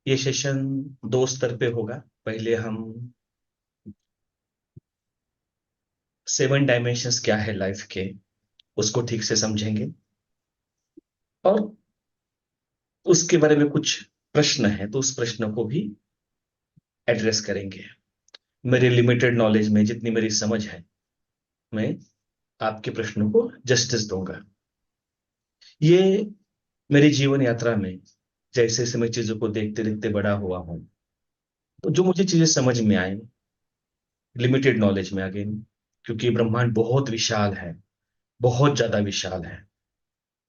ये सेशन दो स्तर पे होगा। पहले हम 7 डायमेंशंस क्या है लाइफ के, उसको ठीक से समझेंगे। और उसके बारे में कुछ प्रश्न है तो उस प्रश्न को भी एड्रेस करेंगे। मेरे लिमिटेड नॉलेज में जितनी मेरी समझ है, मैं आपके प्रश्नों को जस्टिस दूंगा। ये मेरी जीवन यात्रा में जैसे जैसे मैं चीजों को देखते देखते बड़ा हुआ हूं, तो जो मुझे चीजें समझ में आए, लिमिटेड नॉलेज में अगेन, क्योंकि ब्रह्मांड बहुत विशाल है, बहुत ज्यादा विशाल है।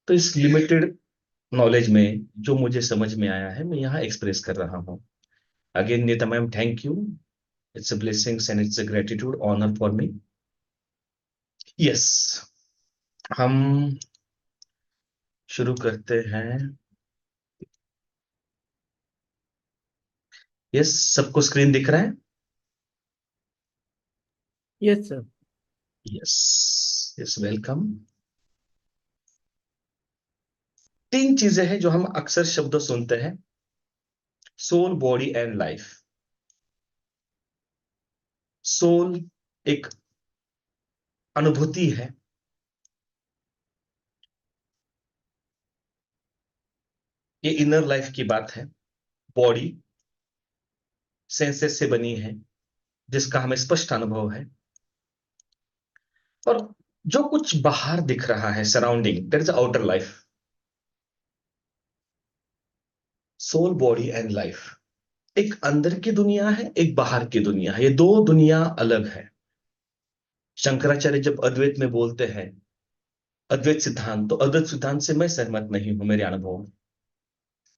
तो इस लिमिटेड नॉलेज में जो मुझे समझ में आया है मैं यहाँ एक्सप्रेस कर रहा हूँ। Again Neeta ma'am, thank you. It's a blessings and it's a gratitude honour for me. Yes, हम शुरू करते हैं। यस, सबको स्क्रीन दिख रहा है? Yes sir. Yes. Yes, welcome. तीन चीजें हैं जो हम अक्सर शब्द सुनते हैं: soul, body and life. Soul एक अनुभूति है, ये इनर लाइफ की बात है। बॉडी सेंसेस से बनी है, जिसका हमें स्पष्ट अनुभव है। और जो कुछ बाहर दिख रहा है, surrounding, that is outer life. Soul, body and life, एक अंदर की दुनिया है, एक बाहर की दुनिया है। ये दो दुनिया अलग है। शंकराचार्य जब अद्वैत में बोलते हैं अद्वैत सिद्धांत, तो अद्वैत सिद्धांत से मैं सहमत नहीं हूं। मेरे अनुभव में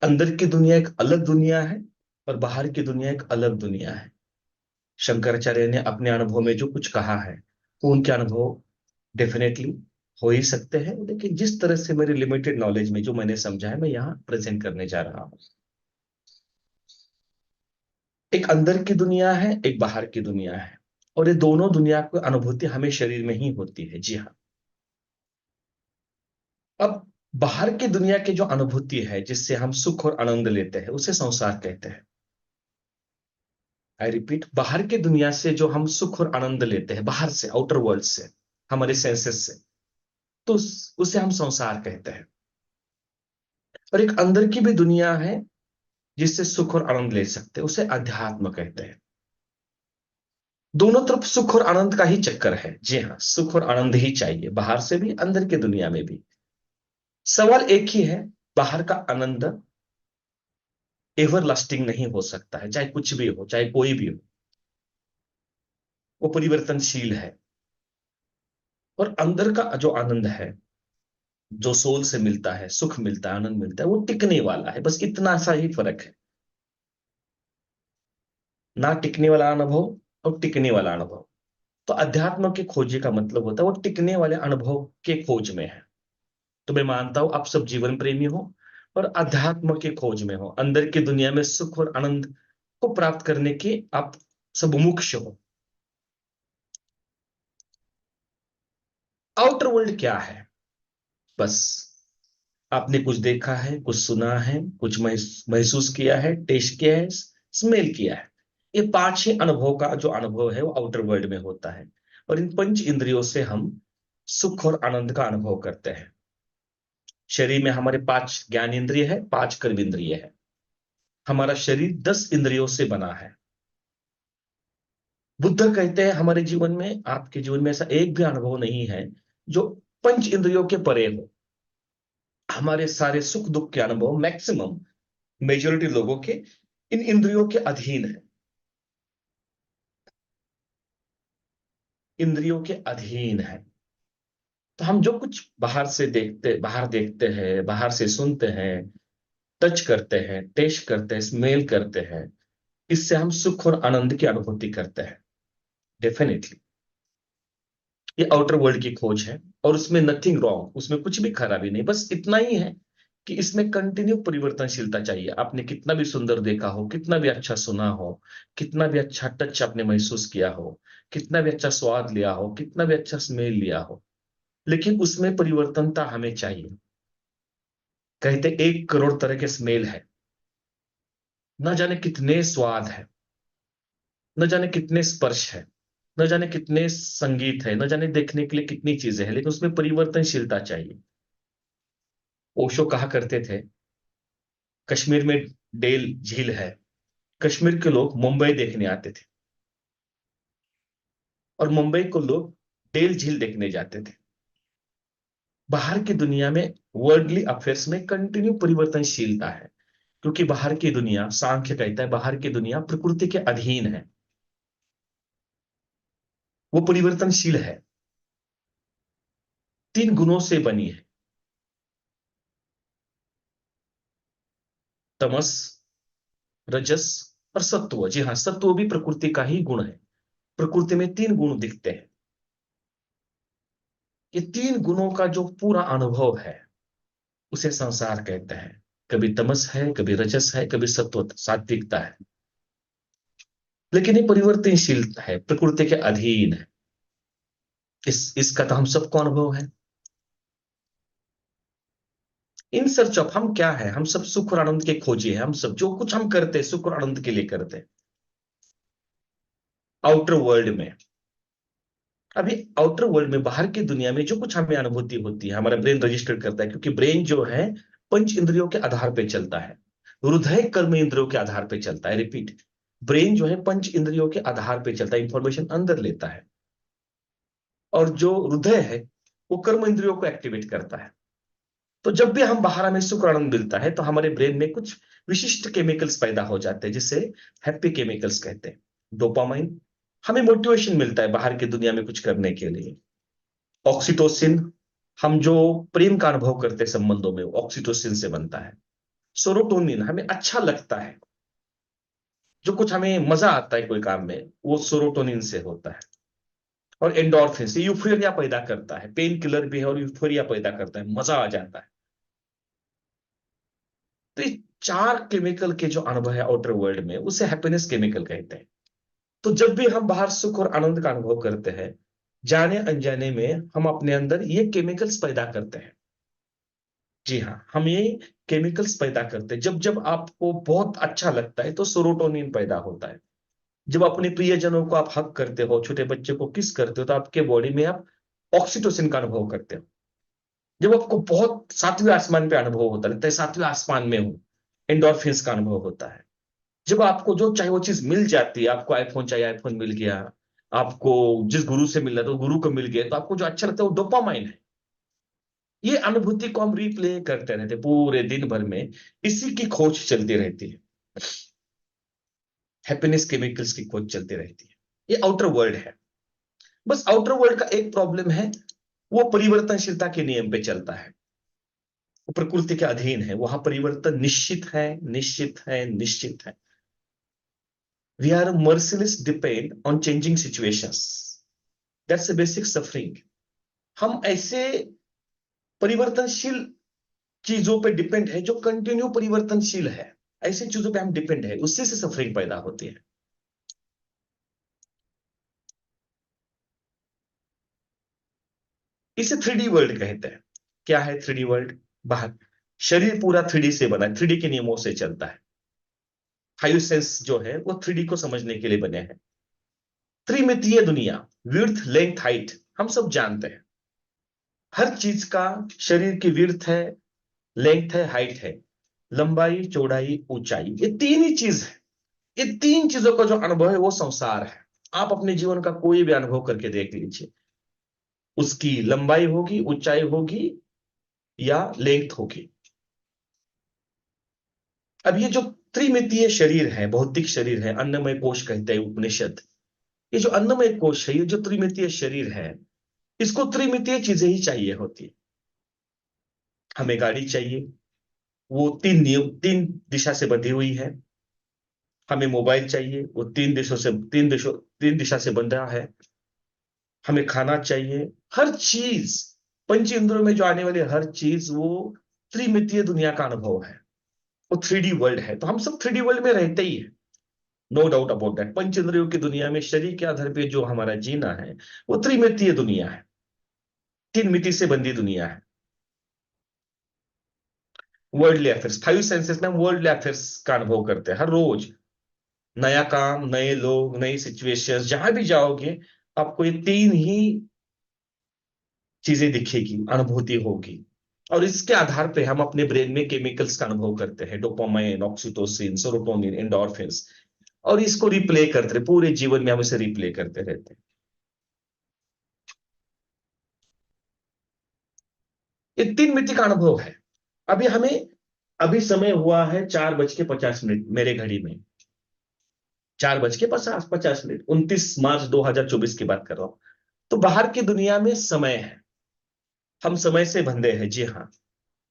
अंदर की दुनिया एक अलग दुनिया है और बाहर की दुनिया एक अलग दुनिया है। शंकराचार्य ने अपने अनुभव में जो कुछ कहा है, वो उनके अनुभव डेफिनेटली हो ही सकते हैं, लेकिन जिस तरह से मेरे लिमिटेड नॉलेज में जो मैंने समझा है, मैं यहाँ प्रेजेंट करने जा रहा हूँ। एक अंदर की दुनिया है, एक बाहर की दुनिया है, और ये दोनों दुनिया की अनुभूति हमें शरीर में ही होती है। जी हाँ। अब बाहर की दुनिया की जो अनुभूति है, जिससे हम सुख और आनंद लेते हैं, उसे संसार कहते हैं। आई रिपीट, बाहर की दुनिया से जो हम सुख और आनंद लेते हैं, बाहर से, आउटर वर्ल्ड से, हमारे सेंसेस से, तो उसे हम संसार कहते हैं। और एक अंदर की भी दुनिया है जिससे सुख और आनंद ले सकते हैं, उसे अध्यात्म कहते हैं। दोनों तरफ सुख और आनंद का ही चक्कर है। जी हाँ, सुख और आनंद ही चाहिए, बाहर से भी अंदर की दुनिया में भी। सवाल एक ही है, बाहर का आनंद एवर लास्टिंग नहीं हो सकता है, चाहे कुछ भी हो, चाहे कोई भी हो, वो परिवर्तनशील है। और अंदर का जो आनंद है, जो सोल से मिलता है, सुख मिलता है, आनंद मिलता है, वो टिकने वाला है। बस इतना सा ही फर्क है। ना टिकने वाला अनुभव और टिकने वाला अनुभव। तो अध्यात्म के खोजी का मतलब होता है वो टिकने वाले अनुभव के खोज में है। तो मैं मानता हूं आप सब जीवन प्रेमी हो और अध्यात्म के खोज में हो, अंदर की दुनिया में सुख और आनंद को प्राप्त करने के आप सब मुमुक्ष हो। आउटर वर्ल्ड क्या है? बस आपने कुछ देखा है, कुछ सुना है, कुछ महसूस किया है, टेस्ट किया है, स्मेल किया है। ये पांच ही अनुभव का जो अनुभव है वो आउटर वर्ल्ड में होता है। और इन पंच इंद्रियों से हम सुख और आनंद का अनुभव करते हैं। शरीर में हमारे पांच ज्ञान इंद्रिय है, पांच कर्म इंद्रिय है। हमारा शरीर 10 इंद्रियों से बना है। बुद्ध कहते हैं हमारे जीवन में, आपके जीवन में ऐसा एक भी अनुभव नहीं है जो पंच इंद्रियों के परे हो। हमारे सारे सुख दुख के अनुभव मैक्सिमम, मेजोरिटी लोगों के इन इंद्रियों के अधीन है। इंद्रियों के अधीन है। तो हम जो कुछ बाहर से देखते, बाहर देखते हैं, बाहर से सुनते हैं, टच करते हैं, टेस्ट करते हैं, स्मेल करते हैं, इससे हम सुख और आनंद की अनुभूति करते हैं। डेफिनेटली ये आउटर वर्ल्ड की खोज है, और उसमें नथिंग रॉन्ग, उसमें कुछ भी खराबी नहीं। बस इतना ही है कि इसमें कंटिन्यू परिवर्तनशीलता चाहिए। आपने कितना भी सुंदर देखा हो, कितना भी अच्छा सुना हो, कितना भी अच्छा टच आपने महसूस किया हो, कितना भी अच्छा स्वाद लिया हो, कितना भी अच्छा स्मेल लिया हो, लेकिन उसमें परिवर्तनता हमें चाहिए। कहते 1 करोड़ तरह के स्मेल है, न जाने कितने स्वाद है, न जाने कितने स्पर्श है, न जाने कितने संगीत है, न जाने देखने के लिए कितनी चीजें हैं, लेकिन उसमें परिवर्तनशीलता चाहिए। ओशो कहा करते थे, कश्मीर में डेल झील है, कश्मीर के लोग मुंबई देखने आते थे और मुंबई को लोग डेल झील देखने जाते थे। बाहर की दुनिया में, वर्ल्डली अफेयर्स में कंटिन्यू परिवर्तनशीलता है, क्योंकि बाहर की दुनिया, सांख्य कहता है, बाहर की दुनिया प्रकृति के अधीन है, वो परिवर्तनशील है, तीन गुणों से बनी है, तमस, रजस और सत्व। जी हाँ, सत्व भी प्रकृति का ही गुण है। प्रकृति में तीन गुण दिखते हैं। ये तीन गुणों का जो पूरा अनुभव है उसे संसार कहते हैं। कभी तमस है, कभी रजस है, कभी सत्व सात्विकता है, लेकिन ये परिवर्तनशील है, प्रकृति के अधीन है। इसका तो हम सबको अनुभव है। इन सर्च ऑफ, हम क्या है, हम सब सुख और आनंद के खोजी है। हम सब जो कुछ हम करते हैं सुख और आनंद के लिए करते हैं। आउटर वर्ल्ड में, अभी आउटर वर्ल्ड में, बाहर की दुनिया में जो कुछ हमें अनुभूति होती है, हमारा ब्रेन रजिस्टर करता है, क्योंकि ब्रेन जो है पंच इंद्रियों के आधार पर चलता है। हृदय कर्म इंद्रियों के आधार पर चलता है। रिपीट, ब्रेन जो है पंच इंद्रियों के आधार पर चलता है, इंफॉर्मेशन अंदर लेता है। और जो हृदय है वो कर्म इंद्रियों को एक्टिवेट करता है। तो जब भी हम बाहर, हमें सुख और आनंद मिलता है, तो हमारे ब्रेन में कुछ विशिष्ट केमिकल्स पैदा हो जाते हैं, जिसे हैप्पी केमिकल्स कहते हैं। डोपामाइन, हमें मोटिवेशन मिलता है बाहर की दुनिया में कुछ करने के लिए। ऑक्सीटोसिन, हम जो प्रेम का अनुभव करते हैं संबंधों में, ऑक्सीटोसिन से बनता है। सेरोटोनिन, हमें अच्छा लगता है, जो कुछ हमें मजा आता है कोई काम में, वो सेरोटोनिन से होता है। और एंडोर्फिन से यूफोरिया पैदा करता है, पेन किलर भी है और यूफोरिया पैदा करता है, मजा आ जाता है। तो ये चार केमिकल के जो अनुभव है आउटर वर्ल्ड में, उसे हैप्पीनेस केमिकल कहते हैं। तो जब भी हम बाहर सुख और आनंद का अनुभव करते हैं, जाने अनजाने में हम अपने अंदर ये केमिकल्स पैदा करते हैं। जी हाँ, हम ये केमिकल्स पैदा करते हैं। जब जब आपको बहुत अच्छा लगता है तो सेरोटोनिन पैदा होता है। जब अपने प्रियजनों को आप हक करते हो, छोटे बच्चे को किस करते हो, तो आपके बॉडी में आप ऑक्सीटोसिन का अनुभव करते हो। जब आपको बहुत सातवें आसमान पे अनुभव होता है, लगता है सातवें आसमान में हूं, एंडोर्फिन्स का अनुभव होता है। जब आपको जो चाहे वो चीज मिल जाती है, आपको आईफोन चाहिए, आईफोन मिल गया, आपको जिस गुरु से मिलना तो गुरु को मिल गया, तो आपको जो अच्छा लगता है वो डोपामाइन है। ये अनुभूति को हम रिप्ले करते रहते हैं पूरे दिन भर में। इसी की खोज चलती रहती है, हैप्पीनेस केमिकल्स की खोज चलती रहती है। ये आउटर वर्ल्ड है। बस आउटर वर्ल्ड का एक प्रॉब्लम है, वो परिवर्तनशीलता के नियम पे चलता है, वो प्रकृति के अधीन है, वहां परिवर्तन निश्चित है, निश्चित है, निश्चित है। We are merciless depend on changing situations. That's a basic suffering. हम ऐसे परिवर्तनशील चीजों पे डिपेंड है, जो कंटिन्यू परिवर्तनशील है। ऐसी चीजों पे हम डिपेंड है, उससे से सफरिंग पैदा होती है। इसे थ्री डी वर्ल्ड कहते हैं। क्या है थ्री डी वर्ल्ड? बाहर शरीर पूरा थ्री डी से बना है, थ्री डी के नियमों से चलता है। फाइव सेंस जो है वो थ्री डी को समझने के लिए बने हैं। त्रिमितीय दुनिया, विड्थ, लेंथ, हाइट, हम सब जानते हैं। हर चीज का, शरीर की विड्थ है, लेंथ है, हाइट है, लंबाई, चौड़ाई, ऊंचाई, ये तीन ही चीज है। ये तीन चीजों का जो अनुभव है वो संसार है। आप अपने जीवन का कोई भी अनुभव करके देख लीजिए, उसकी लंबाई होगी, ऊंचाई होगी या लेंथ होगी। अब ये जो त्रिमितीय शरीर है, भौतिक शरीर है, अन्नमय कोश कहते हैं उपनिषद। ये जो अन्नमय कोश है, ये जो त्रिमितीय शरीर है, इसको त्रिमितीय चीजें ही चाहिए होती है। हमें गाड़ी चाहिए, वो तीन नियम, तीन दिशा से बंधी हुई है। हमें मोबाइल चाहिए, वो तीन दिशा से बंधा है। हमें खाना चाहिए, हर चीज, पंच इंद्रियों में जो आने वाली हर चीज, वो त्रिमितीय दुनिया का अनुभव है, वो थ्री डी वर्ल्ड है। तो हम सब थ्री डी वर्ल्ड में रहते ही है, नो डाउट अबाउट दैट। पंच इंद्रियों की दुनिया में शरीर के आधार पे जो हमारा जीना है, वो त्रिमितीय दुनिया है, तीन मिति से बंधी दुनिया है। वर्ल्डली अफेयर्स, 5 सेंसेस में हम वर्ल्डली अफेयर्स का अनुभव करते हैं हर रोज। नया काम, नए लोग, नई सिचुएशंस, जहां भी जाओगे आपको ये तीन ही चीजें दिखेगी, अनुभूति होगी। और इसके आधार पे हम अपने ब्रेन में केमिकल्स का अनुभव करते हैं, डोपामाइन, ऑक्सीटोसिन, सेरोटोनिन, एंडोर्फिन्स। और इसको रिप्ले करते रहे, पूरे जीवन में हम इसे रिप्ले करते रहते हैं। ये तीन मिति का अनुभव है। अभी हमें, अभी समय हुआ है 4:50 मेरे घड़ी में, 4:50 29 मार्च 2024 की बात कर रहा हूं। तो बाहर की दुनिया में समय है, हम समय से बंधे हैं। जी हाँ,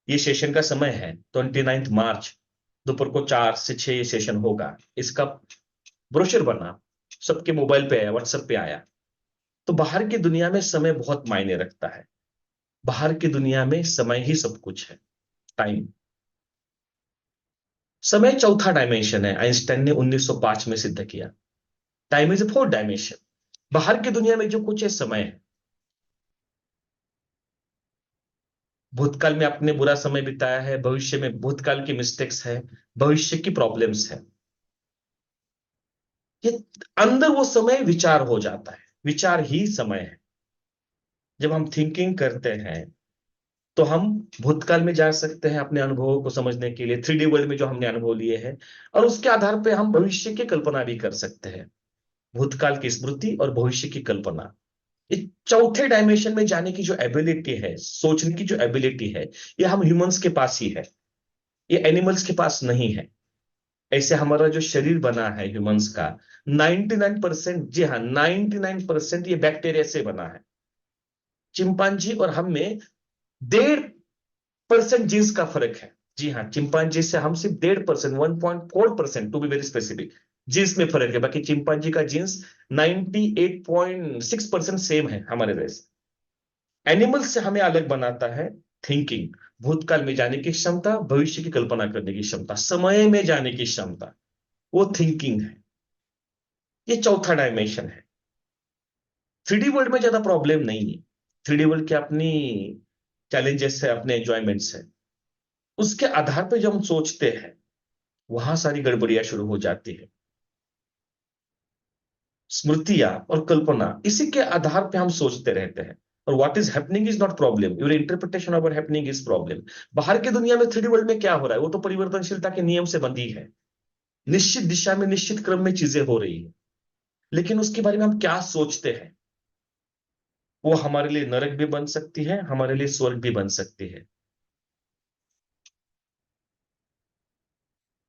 ये सेशन का समय है 29 मार्च, दोपहर को 4 से 6 ये सेशन होगा। इसका ब्रोशर बना, सबके मोबाइल पे आया, व्हाट्सएप पे आया। तो बाहर की दुनिया में समय बहुत मायने रखता है। बाहर की दुनिया में समय ही सब कुछ है, टाइम। समय चौथा डायमेंशन है, आइंस्टाइन ने 1905 में सिद्ध किया। Time is a fourth dimension. बाहर की दुनिया में जो कुछ है समय है। भूतकाल में आपने बुरा समय बिताया है, भविष्य में भूतकाल की मिस्टेक्स है, भविष्य की प्रॉब्लम्स है। ये अंदर वो समय विचार हो जाता है, विचार ही समय है। जब हम थिंकिंग करते हैं तो हम भूतकाल में जा सकते हैं अपने अनुभवों को समझने के लिए, 3D वर्ल्ड में जो हमने अनुभव लिए हैं। और उसके आधार पे हम भविष्य की कल्पना भी कर सकते हैं, भूतकाल की स्मृति और भविष्य की कल्पना। इस चौथे डायमेंशन में जाने की जो एबिलिटी है, सोचने की जो एबिलिटी है, ये हम ह्यूमंस के पास ही है, ये एनिमल्स के पास नहीं है। ऐसे हमारा जो शरीर बना है ह्यूमंस का, 99%, जी हाँ 99% ये बैक्टीरिया से बना है। चिंपांजी और हम में 1.5% जीन्स का फर्क है। जी हाँ, चिंपांजी से हम सिर्फ 1.5%, 1.4% to be very specific, genes में फर्क है। बाकी चिंपांजी का जीन्स 98.6% सेम है हमारे जैसे। एनिमल से हमें अलग बनाता है थिंकिंग, भूतकाल में जाने की क्षमता, भविष्य की कल्पना करने की क्षमता, समय में जाने की क्षमता, वो थिंकिंग है। ये चौथा डायमेंशन है। 3D वर्ल्ड में ज्यादा प्रॉब्लम नहीं है। 3D वर्ल्ड की अपनी चैलेंजेस है, अपने एंजॉयमेंट्स है। उसके आधार पर जब हम सोचते हैं, वहां सारी गड़बड़ियां शुरू हो जाती है। स्मृतियां और कल्पना, इसी के आधार पे हम सोचते रहते हैं। और what is happening is not problem, your interpretation of happening is problem. बाहर की दुनिया में 3D वर्ल्ड में क्या हो रहा है, वो तो परिवर्तनशीलता के नियम से बंधी है। निश्चित दिशा में, निश्चित क्रम में चीजें हो रही है। लेकिन उसके बारे में हम क्या सोचते हैं, वो हमारे लिए नरक भी बन सकती है, हमारे लिए स्वर्ग भी बन सकती है।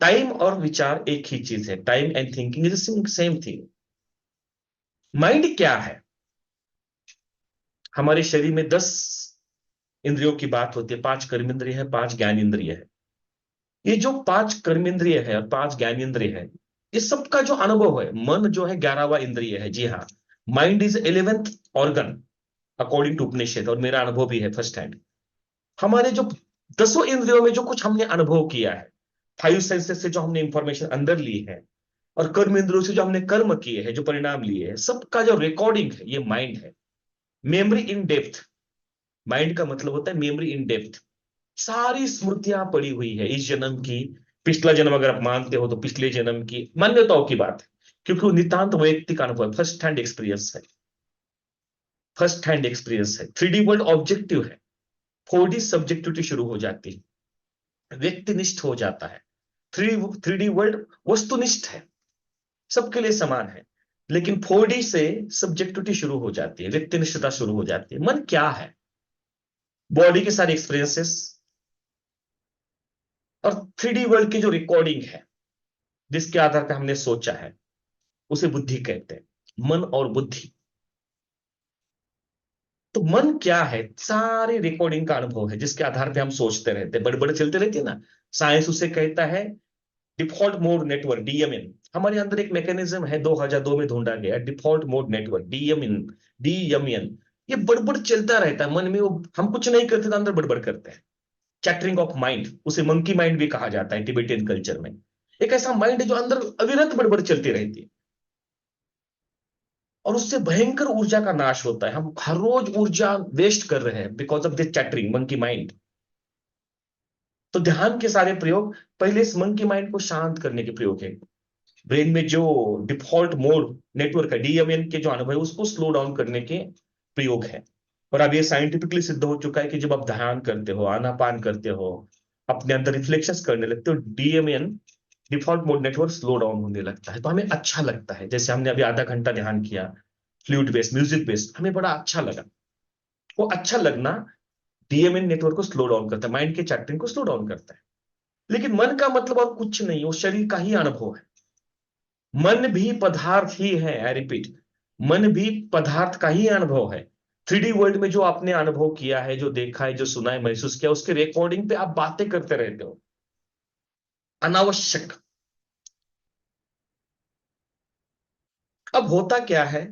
टाइम और विचार एक ही चीज है, time and thinking is same thing. Mind क्या है? हमारे शरीर में 10 इंद्रियों की बात होती है, 5 कर्मेंद्रिय है, 5 ज्ञान इंद्रिय है। ये जो 5 कर्मेंद्रिय है और 5 ज्ञान इंद्रिय है, इस सब का जो अनुभव है, मन जो है 11वां इंद्रिय है। जी हाँ, mind is 11th organ according to Upanishad, और मेरा अनुभव भी है फर्स्ट हैंड। हमारे जो 10 इंद्रियों में जो कुछ हमने अनुभव किया है, 5 सेंसेस से जो हमने इंफॉर्मेशन अंदर ली है, और कर्म इंद्रियों से जो हमने कर्म किए हैं, जो परिणाम लिए हैं, सबका जो रिकॉर्डिंग है, ये माइंड है। मेमोरी इन डेप्थ, माइंड का मतलब होता है मेमोरी इन डेप्थ। सारी स्मृतियां पड़ी हुई है इस जन्म की, पिछला जन्म अगर आप मानते हो तो पिछले जन्म की, मान्यताओं की बात है। क्योंकि वो नितांत वैयक्तिक अनुभव, फर्स्ट हैंड एक्सपीरियंस है। फर्स्ट हैंड एक्सपीरियंस है। 3D वर्ल्ड ऑब्जेक्टिव है, 4D सब्जेक्टिविटी शुरू हो जाती है, व्यक्तिनिष्ठ हो जाता है। 3D वर्ल्ड वस्तुनिष्ठ है, सबके लिए समान है। लेकिन 4D से सब्जेक्टिविटी शुरू हो जाती है, व्यक्तिनिष्ठता शुरू हो जाती है। मन क्या है? बॉडी के सारे एक्सपीरियंसेस और 3D वर्ल्ड की जो रिकॉर्डिंग है, जिसके आधार पर हमने सोचा है, उसे बुद्धि कहते हैं। मन और बुद्धि। तो मन क्या है? सारी रिकॉर्डिंग का अनुभव है, जिसके आधार पे हम सोचते रहते हैं, बड़बड़ चलते रहती है ना। साइंस उसे कहता है डिफॉल्ट मोड नेटवर्क, डीएमएन। हमारे अंदर एक मैकेनिज्म है, 2002 में ढूंढा गया, default mode network, DMN. DMN, ये बड़बड़ चलता रहता है मन में। वो हम कुछ नहीं करते तो अंदर बड़बड़ करते हैं। चैटरिंग ऑफ माइंड, उसे मंकी माइंड भी कहा जाता है टिबेटियन कल्चर में। एक ऐसा माइंड है जो अंदर अविरत बड़बड़ चलती रहती है, और उससे भयंकर ऊर्जा का नाश होता है। हम हर रोज ऊर्जा वेस्ट कर रहे हैं because of this chattering monkey mind. तो ध्यान के सारे प्रयोग पहले इस मंकी माइंड को शांत करने के प्रयोग है। ब्रेन में जो डिफॉल्ट मोड नेटवर्क है, डीएमएन के जो अनुभव है, उसको स्लो डाउन करने के प्रयोग है। और अब ये साइंटिफिकली सिद्ध हो चुका है कि जब आप ध्यान करते हो, आनापान करते हो, अपने अंदर रिफ्लेक्शंस करने लगते हो, DMN default mode network slow down होने लगता है। तो हमें अच्छा लगता है। जैसे हमने अभी आधा घंटा ध्यान किया, फ्लूइड बेस्ड, म्यूजिक बेस्ड, हमें बड़ा अच्छा लगा। वो अच्छा लगना डीएमएन नेटवर्क को स्लो डाउन करता है, माइंड के चैटरिंग को स्लो डाउन करता है। लेकिन मन का मतलब और कुछ नहीं, वो शरीर का ही अनुभव है। मन भी पदार्थ ही है, आई रिपीट, मन भी पदार्थ का ही अनुभव है। 3D वर्ल्ड में जो आपने अनुभव किया है, जो देखा है, जो सुना है, महसूस किया, उसके रिकॉर्डिंग पे आप बातें करते रहते हो, अनावश्यक। अब होता क्या है,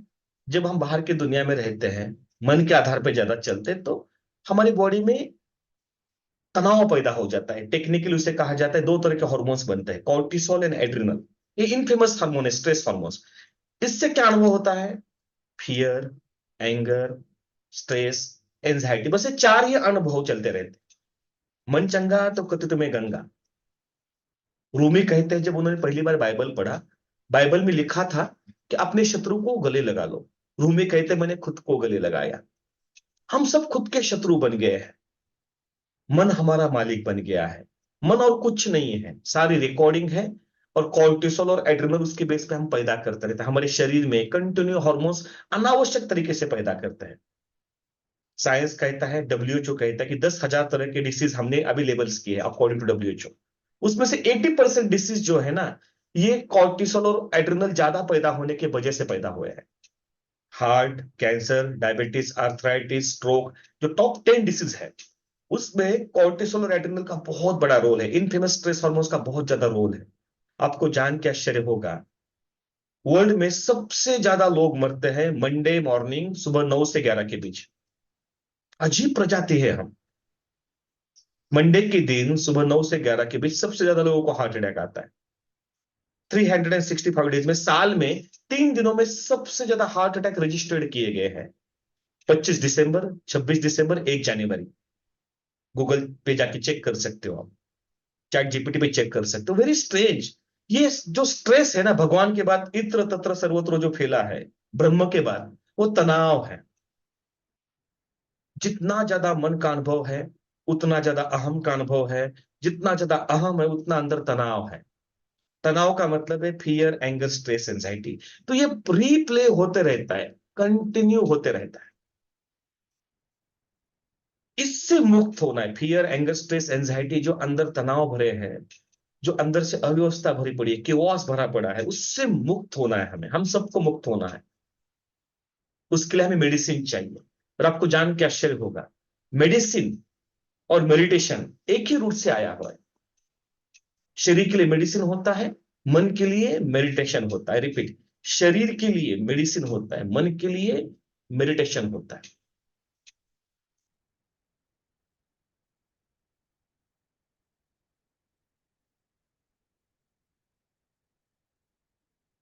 जब हम बाहर की दुनिया में रहते हैं, मन के आधार पर ज्यादा चलते हैं, तो हमारी बॉडी में तनाव पैदा हो जाता है। टेक्निकली उसे कहा जाता है, दो तरह के हॉर्मोन्स बनते हैं, कॉर्टिसोल एंड एड्रिनल। ये इनफेमस हार्मोन है, स्ट्रेस हार्मोन्स। इससे क्या अनुभव होता है? फियर, एंगर, स्ट्रेस, एंजाइटी, बस ये चार ही अनुभव चलते रहते। मन चंगा तो कति तुम्हें गंगा। रूमी कहते हैं, जब उन्होंने पहली बार बाइबल पढ़ा, बाइबल में लिखा था कि अपने शत्रु को गले लगा लो। रूमी कहते हैं, मैंने खुद को गले लगाया। हम सब खुद के शत्रु बन गए हैं। मन हमारा मालिक बन गया है। मन और कुछ नहीं है, सारी रिकॉर्डिंग है। और कॉर्टिसोल और एड्रिनल उसके बेस पे हम पैदा करते रहते हैं। हमारे शरीर में कंटिन्यू हार्मोन्स अनावश्यक तरीके से पैदा करते हैं। साइंस कहता है, डब्ल्यूएचओ कहता है कि 10,000 तरह के डिसीज हमने अभी लेबल्स किए अकॉर्डिंग टू डब्ल्यूएचओ। उसमें से 80% डिसीज जो है ना, ये कॉर्टिसोल और एड्रिनल ज्यादा पैदा होने की वजह से पैदा हुए हैं। Heart, cancer, diabetes, arthritis, stroke, जो टॉप 10 डिसीज है, उसमें कॉर्टिसोल और एड्रिनल का बहुत बड़ा रोल है। इनफेमस स्ट्रेस हार्मोन्स का बहुत ज्यादा रोल है। आपको जान के आश्चर्य होगा, वर्ल्ड में सबसे ज्यादा लोग मरते हैं मंडे मॉर्निंग सुबह 9 से 11 के बीच। अजीब प्रजाति है हम। मंडे के दिन सुबह 9 से 11 के बीच सबसे ज्यादा लोगों को हार्ट अटैक आता है। 365 डेज में, साल में 3 दिनों में सबसे ज्यादा हार्ट अटैक रजिस्टर्ड किए गए हैं। 25 दिसंबर, 26 दिसंबर, 1 जनवरी। गूगल पे जाके चेक कर सकते हो आप, चैट जीपीटी पे चेक कर सकते हो। Very strange. ये जो स्ट्रेस है ना, भगवान के बाद इत्र तत्र सर्वत्र जो फैला है, ब्रह्म के बाद, वो तनाव है। जितना ज्यादा मन का अनुभव है, उतना ज्यादा अहम का अनुभव है। जितना ज्यादा अहम है, उतना अंदर तनाव है। तनाव का मतलब है फियर, एंगर, स्ट्रेस, एंजाइटी। तो ये प्री प्ले होते रहता है, कंटिन्यू होते रहता है। इससे मुक्त होना है। फियर, एंगर, स्ट्रेस, एंजाइटी, जो अंदर तनाव भरे हैं, जो अंदर से अव्यवस्था भरी पड़ी है, केओस भरा पड़ा है, उससे मुक्त होना है। हमें, हम सबको मुक्त होना है। उसके लिए हमें मेडिसिन चाहिए। और आपको जान के आश्चर्य होगा, मेडिसिन और मेडिटेशन एक ही रूट से आया हुआ है। शरीर के लिए मेडिसिन होता है, मन के लिए मेडिटेशन होता है। रिपीट, शरीर के लिए मेडिसिन होता है, मन के लिए मेडिटेशन होता है।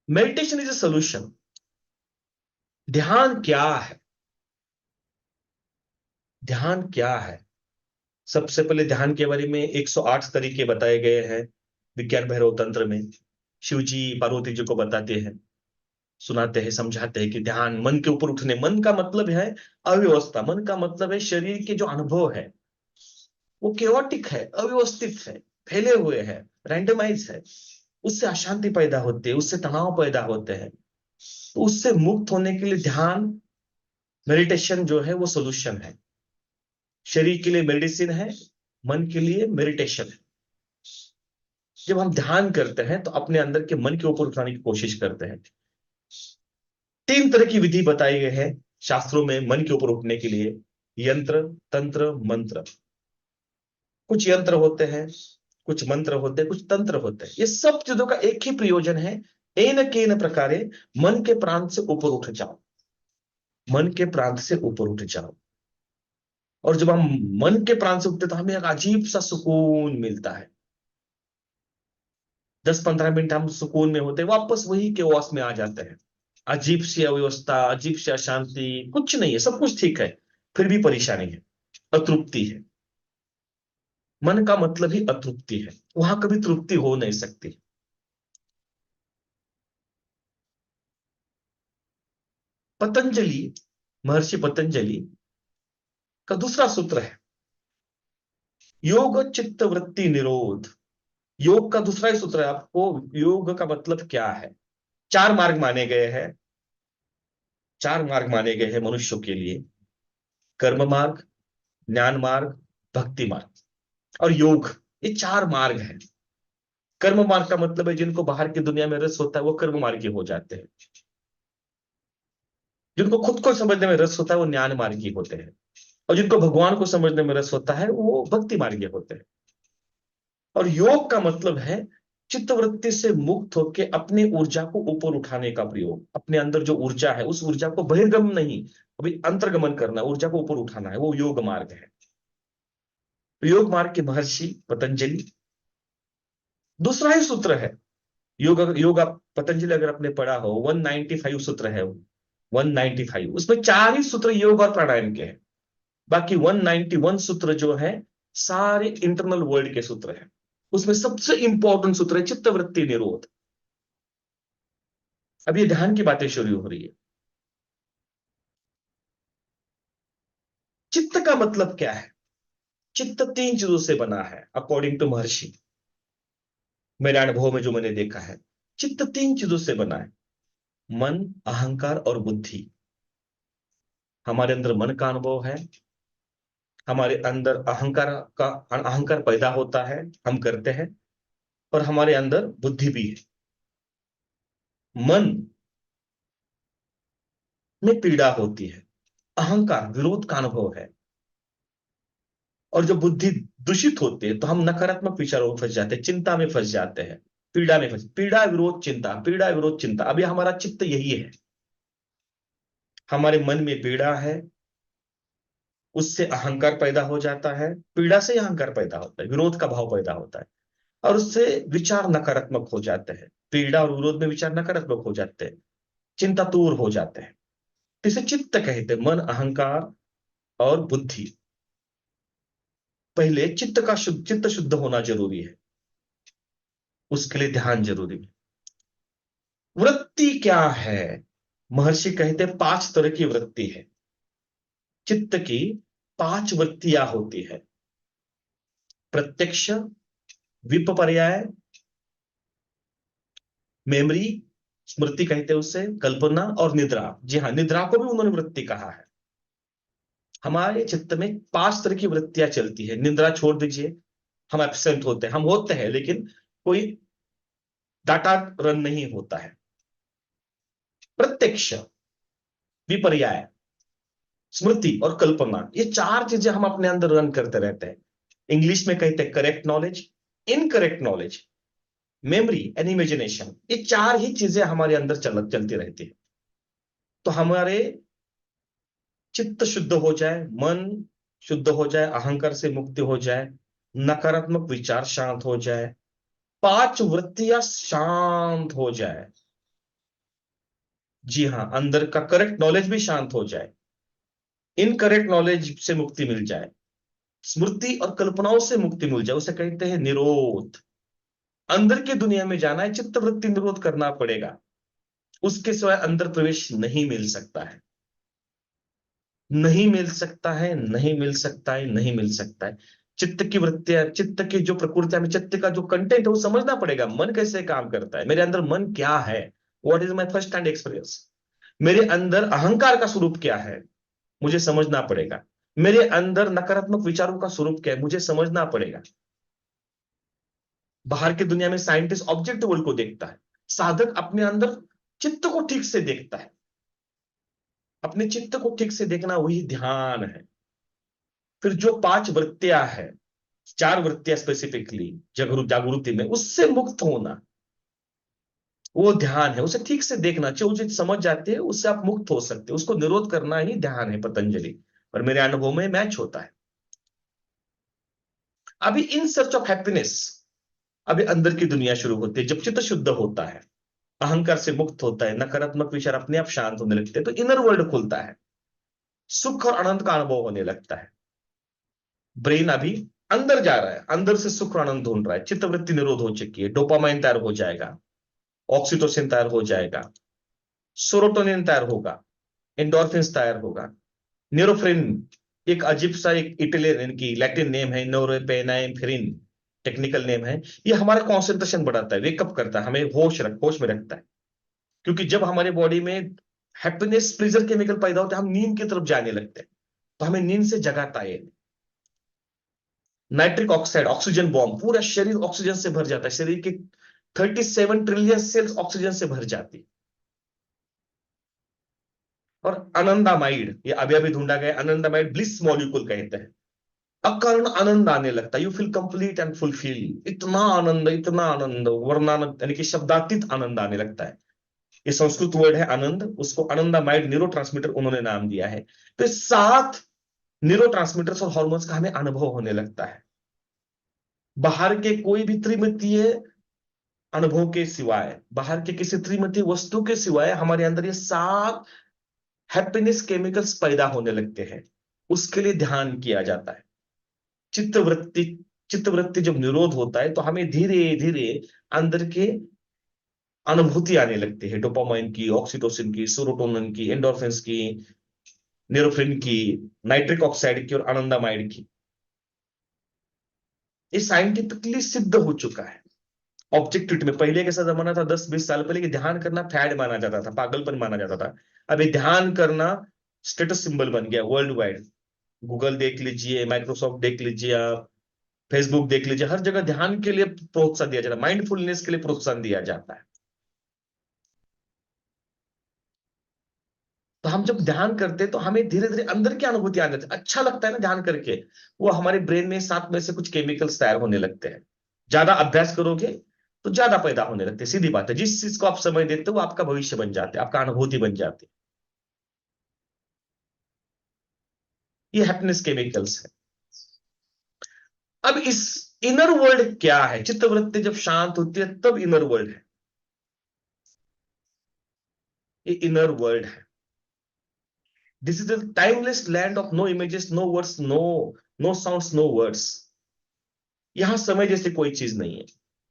Meditation is a solution. ध्यान क्या है? ध्यान क्या है? सबसे पहले ध्यान के बारे में 108 तरीके बताए गए हैं विज्ञान भैरव तंत्र में। शिव जी पार्वती जी को बताते हैं, सुनाते हैं, समझाते हैं कि ध्यान मन के ऊपर उठने। मन का मतलब है अव्यवस्था। मन का मतलब है शरीर के जो अनुभव है, वो केओटिक है, अव्यवस्थित है, फैले हुए हैं, रैंडमाइज है। उससे अशांति पैदा होती है, उससे तनाव पैदा होते हैं। तो उससे मुक्त होने के लिए ध्यान, मेडिटेशन जो है वो सोल्यूशन है। शरीर के लिए मेडिसिन है, मन के लिए मेडिटेशन है। जब हम ध्यान करते हैं तो अपने अंदर के मन के ऊपर उठाने की कोशिश करते हैं। 3 तरह की विधि बताई गई है शास्त्रों में मन के ऊपर उठने के लिए: यंत्र, तंत्र, मंत्र। कुछ यंत्र होते हैं, कुछ मंत्र होते हैं, कुछ तंत्र होते हैं। ये सब चीजों का एक ही प्रयोजन है, एन केन प्रकारे मन के प्रांत से ऊपर उठ जाओ। मन के प्रांत से ऊपर उठ जाओ। और जब हम मन के प्रांत से उठते तो हमें एक अजीब सा सुकून मिलता है। 10-15 मिनट हम सुकून में होते हैं, वापस वही के ओस में आ जाते हैं। अजीब सी अव्यवस्था, अजीब सी अशांति, कुछ नहीं है, सब कुछ ठीक है, फिर भी परेशानी है, अतृप्ति है। मन का मतलब ही अतृप्ति है, वहां कभी तृप्ति हो नहीं सकती। पतंजलि, महर्षि पतंजलि का दूसरा सूत्र है योग चित्त वृत्ति निरोध। योग का दूसरा ही सूत्र है। आपको योग का मतलब क्या है? चार मार्ग माने गए हैं, चार मार्ग माने गए हैं मनुष्यों के लिए। कर्म मार्ग, ज्ञान मार्ग, भक्ति मार्ग और योग। ये चार मार्ग हैं। कर्म मार्ग का मतलब है जिनको बाहर की दुनिया में रस होता है वो कर्म मार्गी हो जाते हैं। जिनको खुद को समझने में रस होता है वो ज्ञान मार्गी होते हैं। और जिनको भगवान को समझने में रस होता है वो भक्ति मार्गी होते हैं। और योग का मतलब है चित्तवृत्ति से मुक्त होकर अपनी ऊर्जा को ऊपर उठाने का प्रयोग। अपने अंदर जो ऊर्जा है उस ऊर्जा को बहिर्गम नहीं, अभी अंतर्गमन करना, ऊर्जा को ऊपर उठाना है, वो योग मार्ग है। योग मार्ग के महर्षि पतंजलि। दूसरा ही सूत्र है योग। योग आप पतंजलि अगर आपने पढ़ा हो 195 सूत्र है वो, 195 उसमें चार ही सूत्र योग और प्राणायाम के हैं। बाकी 191 सूत्र जो है सारे इंटरनल वर्ल्ड के सूत्र हैं। उसमें सबसे इंपॉर्टेंट सूत्र है चित्तवृत्ति निरोध। अब ये ध्यान की बातें शुरू हो रही है। चित्त का मतलब क्या है? चित्त तीन चीजों से बना है अकॉर्डिंग टू महर्षि। मेरे अनुभव में जो मैंने देखा है, चित्त तीन चीजों से बना है। मन, अहंकार और बुद्धि। हमारे अंदर मन का अनुभव है, हमारे अंदर अहंकार पैदा होता है, हम करते हैं, और हमारे अंदर बुद्धि भी है। मन में पीड़ा होती है, अहंकार विरोध का अनुभव है, और जब बुद्धि दूषित होती है तो हम नकारात्मक विचारों में फंस जाते हैं, चिंता में फंस जाते हैं, पीड़ा में फंस, पीड़ा विरोध चिंता, पीड़ा विरोध चिंता। अभी हमारा चित्त यही है। हमारे मन में पीड़ा है, उससे अहंकार पैदा हो जाता है, पीड़ा से अहंकार पैदा होता है, विरोध का भाव पैदा होता है, और उससे विचार नकारात्मक हो जाते हैं। पीड़ा और विरोध में विचार नकारात्मक हो जाते हैं, चिंता दूर हो जाते हैं। इसे चित्त कहते हैं, मन, अहंकार और बुद्धि। पहले चित्त शुद्ध होना जरूरी है, उसके लिए ध्यान जरूरी है। वृत्ति क्या है? महर्षि कहते हैं पांच तरह की वृत्ति है। चित्त की पांच वृत्तियां होती है। प्रत्यक्ष, विपर्याय, मेमोरी, स्मृति कहते हैं उसे, कल्पना और निद्रा। जी हाँ, निद्रा को भी उन्होंने वृत्ति कहा है। हमारे चित्त में पांच तरह की वृत्तियां चलती है। निद्रा छोड़ दीजिए, हम एब्सेंट होते हैं, हम होते हैं लेकिन कोई डाटा रन नहीं होता है। प्रत्यक्ष, विपर्याय, स्मृति और कल्पना, ये चार चीजें हम अपने अंदर रन करते रहते हैं। इंग्लिश में कहते हैं correct knowledge, incorrect knowledge, memory and imagination. ये चार ही चीजें हमारे अंदर चलती रहती है। तो हमारे चित्त शुद्ध हो जाए, मन शुद्ध हो जाए, अहंकार से मुक्ति हो जाए, नकारात्मक विचार शांत हो जाए, पांच वृत्तियां शांत हो जाए, जी हाँ, अंदर का करेक्ट नॉलेज भी शांत हो जाए, इनकरेक्ट नॉलेज से मुक्ति मिल जाए, स्मृति और कल्पनाओं से मुक्ति मिल जाए, उसे कहते हैं निरोध। अंदर की दुनिया में जाना है, चित्त वृत्ति निरोध करना पड़ेगा। उसके सिवाय अंदर प्रवेश नहीं मिल सकता है, नहीं मिल सकता है, नहीं मिल सकता है, नहीं मिल सकता है। चित्त की वृत्तियां, चित्त की जो प्रकृति में, चित्त का जो कंटेंट है वो समझना पड़ेगा। मन कैसे काम करता है, मेरे अंदर मन क्या है, what is my first hand experience. मेरे अंदर अहंकार का स्वरूप क्या है, मुझे समझना पड़ेगा। मेरे अंदर नकारात्मक विचारों का स्वरूप क्या है, मुझे समझना पड़ेगा। बाहर की दुनिया में साइंटिस्ट ऑब्जेक्ट वर्ल्ड को देखता है, साधक अपने अंदर चित्त को ठीक से देखता है। अपने चित्त को ठीक से देखना वही ध्यान है। फिर जो पांच वृत्तियां है, चार वृत्तियां स्पेसिफिकली जागृति में, उससे मुक्त होना वो ध्यान है। उसे ठीक से देखना, जो चीज समझ जाती है उससे आप मुक्त हो सकते हैं, उसको निरोध करना ही ध्यान है पतंजलि। और मेरे अनुभव में मैच होता है। अभी इन सर्च ऑफ हैप्पीनेस, अभी अंदर की दुनिया शुरू होती है। जब चित्त शुद्ध होता है, अहंकार से मुक्त होता है, नकारात्मक विचार अपने आप शांत होने लगते हैं, तो इनर वर्ल्ड खुलता है, सुख और आनंद का अनुभव होने लगता है। ब्रेन अभी अंदर जा रहा है, अंदर से सुख और आनंद ढूंढ रहा है, चित्तवृत्ति निरोध हो चुकी है, डोपामाइन तैयार हो जाएगा, ऑक्सीटोसिन तैयार हो जाएगा, सेरोटोनिन तैयार होगा, एंडोर्फिन तैयार होगा, न्यूरोफ्रिन, एक अजीब सा एक इटालियन इनकी लैटिन नेम है, नोरेपेनेफ्रिन टेक्निकल नेम है। ये हमारा कॉन्सेंट्रेशन बढ़ाता है, वेकअप करता है, हमें होश में रखता है। क्योंकि जब हमारे बॉडी में हैप्पीनेस प्लीजर केमिकल पैदा होते हैं, हम नींद की तरफ जाने लगते हैं, तो हमें नींद से जगाता है। नाइट्रिक ऑक्साइड, ऑक्सीजन बॉम्ब, पूरा शरीर ऑक्सीजन से भर जाता है, शरीर के 37 ट्रिलियन सेल्स ऑक्सीजन से भर जाती है। और आनंदामाइड, ये अभी अभी ढूंढा गया, आनंदामाइड ब्लिस मॉलिक्यूल कहते हैं। अकारण आनंद आने लगता है, you feel complete and fulfil, इतना आनंद, वर्णानंद यानी कि शब्दातीत आनंद आने लगता है। ये संस्कृत वर्ड है आनंद, उसको आनंदामाइड न्यूरो ट्रांसमीटर उन्होंने नाम दिया है। तो 7 न्यूरो ट्रांसमीटर्स और हॉर्मोन्स का हमें अनुभव होने लगता है, बाहर के कोई भी त्रिमितीय अनुभव के सिवाय, बाहर के किसी त्रिमितीय वस्तु के सिवाय हमारे अंदर ये 7 हैप्पीनेस केमिकल्स पैदा होने लगते हैं। उसके लिए ध्यान किया जाता है। चित्तवृत्ति, चित्तवृत्ति जब निरोध होता है तो हमें धीरे धीरे अंदर के अनुभूति आने लगती है, डोपामाइन की, ऑक्सीटोसिन की, सेरोटोनिन की, एंडोर्फिन की, न्यूरोफ्रिन की, नाइट्रिक ऑक्साइड की और आनंदामाइड की। ये साइंटिफिकली सिद्ध हो चुका है। ऑब्जेक्टिविटी में पहले कैसा जमाना था, 10-20 साल पहले, कि ध्यान करना फैड माना जाता था, पागलपन माना जाता था। अभी ध्यान करना स्टेटस सिंबल बन गया वर्ल्ड वाइड। गूगल देख लीजिए, माइक्रोसॉफ्ट देख लीजिए, आप फेसबुक देख लीजिए, हर जगह ध्यान के लिए प्रोत्साहन दिया जाता है, माइंडफुलनेस के लिए प्रोत्साहन दिया जाता है। तो हम जब ध्यान करते हैं तो हमें धीरे धीरे अंदर की अनुभूति आने लगती है, अच्छा लगता है ना ध्यान करके। वो हमारे ब्रेन में साथ में से कुछ केमिकल्स तैयार होने लगते हैं। ज्यादा अभ्यास करोगे तो ज्यादा पैदा होने लगते हैं, सीधी बात है। जिस चीज को आप समय देते हो वो आपका भविष्य बन जाते हैं, आपका अनुभूति बन जाती है। ये हैप्पीनेस केमिकल्स है। अब इस इनर वर्ल्ड क्या है, चित्तवृत्ति जब शांत होती है तब इनर वर्ल्ड है। ये इनर वर्ल्ड है। This is the timeless land of no images, no words, no sounds, no words. यहां समय जैसे कोई चीज नहीं है,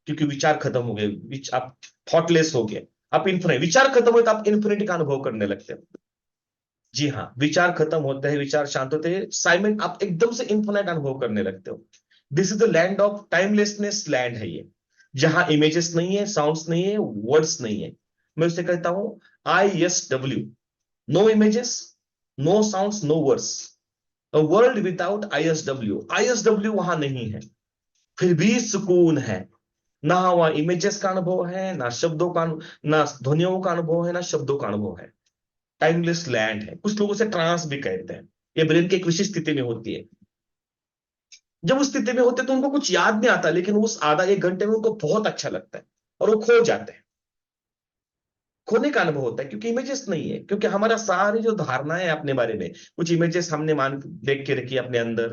क्योंकि विचार खत्म हो गए, आप थॉटलेस हो गए, आप इन्फिनिट, विचार खत्म हो तो आप इन्फिनिटी का अनुभव करने लगते हो। जी हाँ, विचार खत्म होते हैं, विचार शांत होते हैं, साइमेंट, आप एकदम से इन्फिनिट अनुभव करने लगते हो। This is the land of timelessness land है ये, जहां इमेजेस नहीं है, साउंड्स नहीं है, वर्ड्स नहीं है। मैं उसे कहता हूं ISW, no images, no sounds, no words, a world without ISW। ISW वहां नहीं है, फिर भी सुकून है। ना वहां इमेजेस का अनुभव है, ना शब्दों का, ना ध्वनियों का अनुभव है, ना शब्दों का अनुभव है। टाइमलेस लैंड है। कुछ लोग उसे ट्रांस भी कहते हैं। ये ब्रेन की एक विशिष्ट स्थिति में होती है। जब उस स्थिति में होते हैं तो उनको कुछ याद नहीं आता, लेकिन उस आधा एक घंटे में उनको बहुत अच्छा लगता है और वो खो जाते हैं। खोने का अनुभव होता है क्योंकि इमेजेस नहीं है, क्योंकि हमारा सारी जो धारणाएं है अपने बारे में, कुछ इमेजेस हमने मान देख के रखी है अपने अंदर,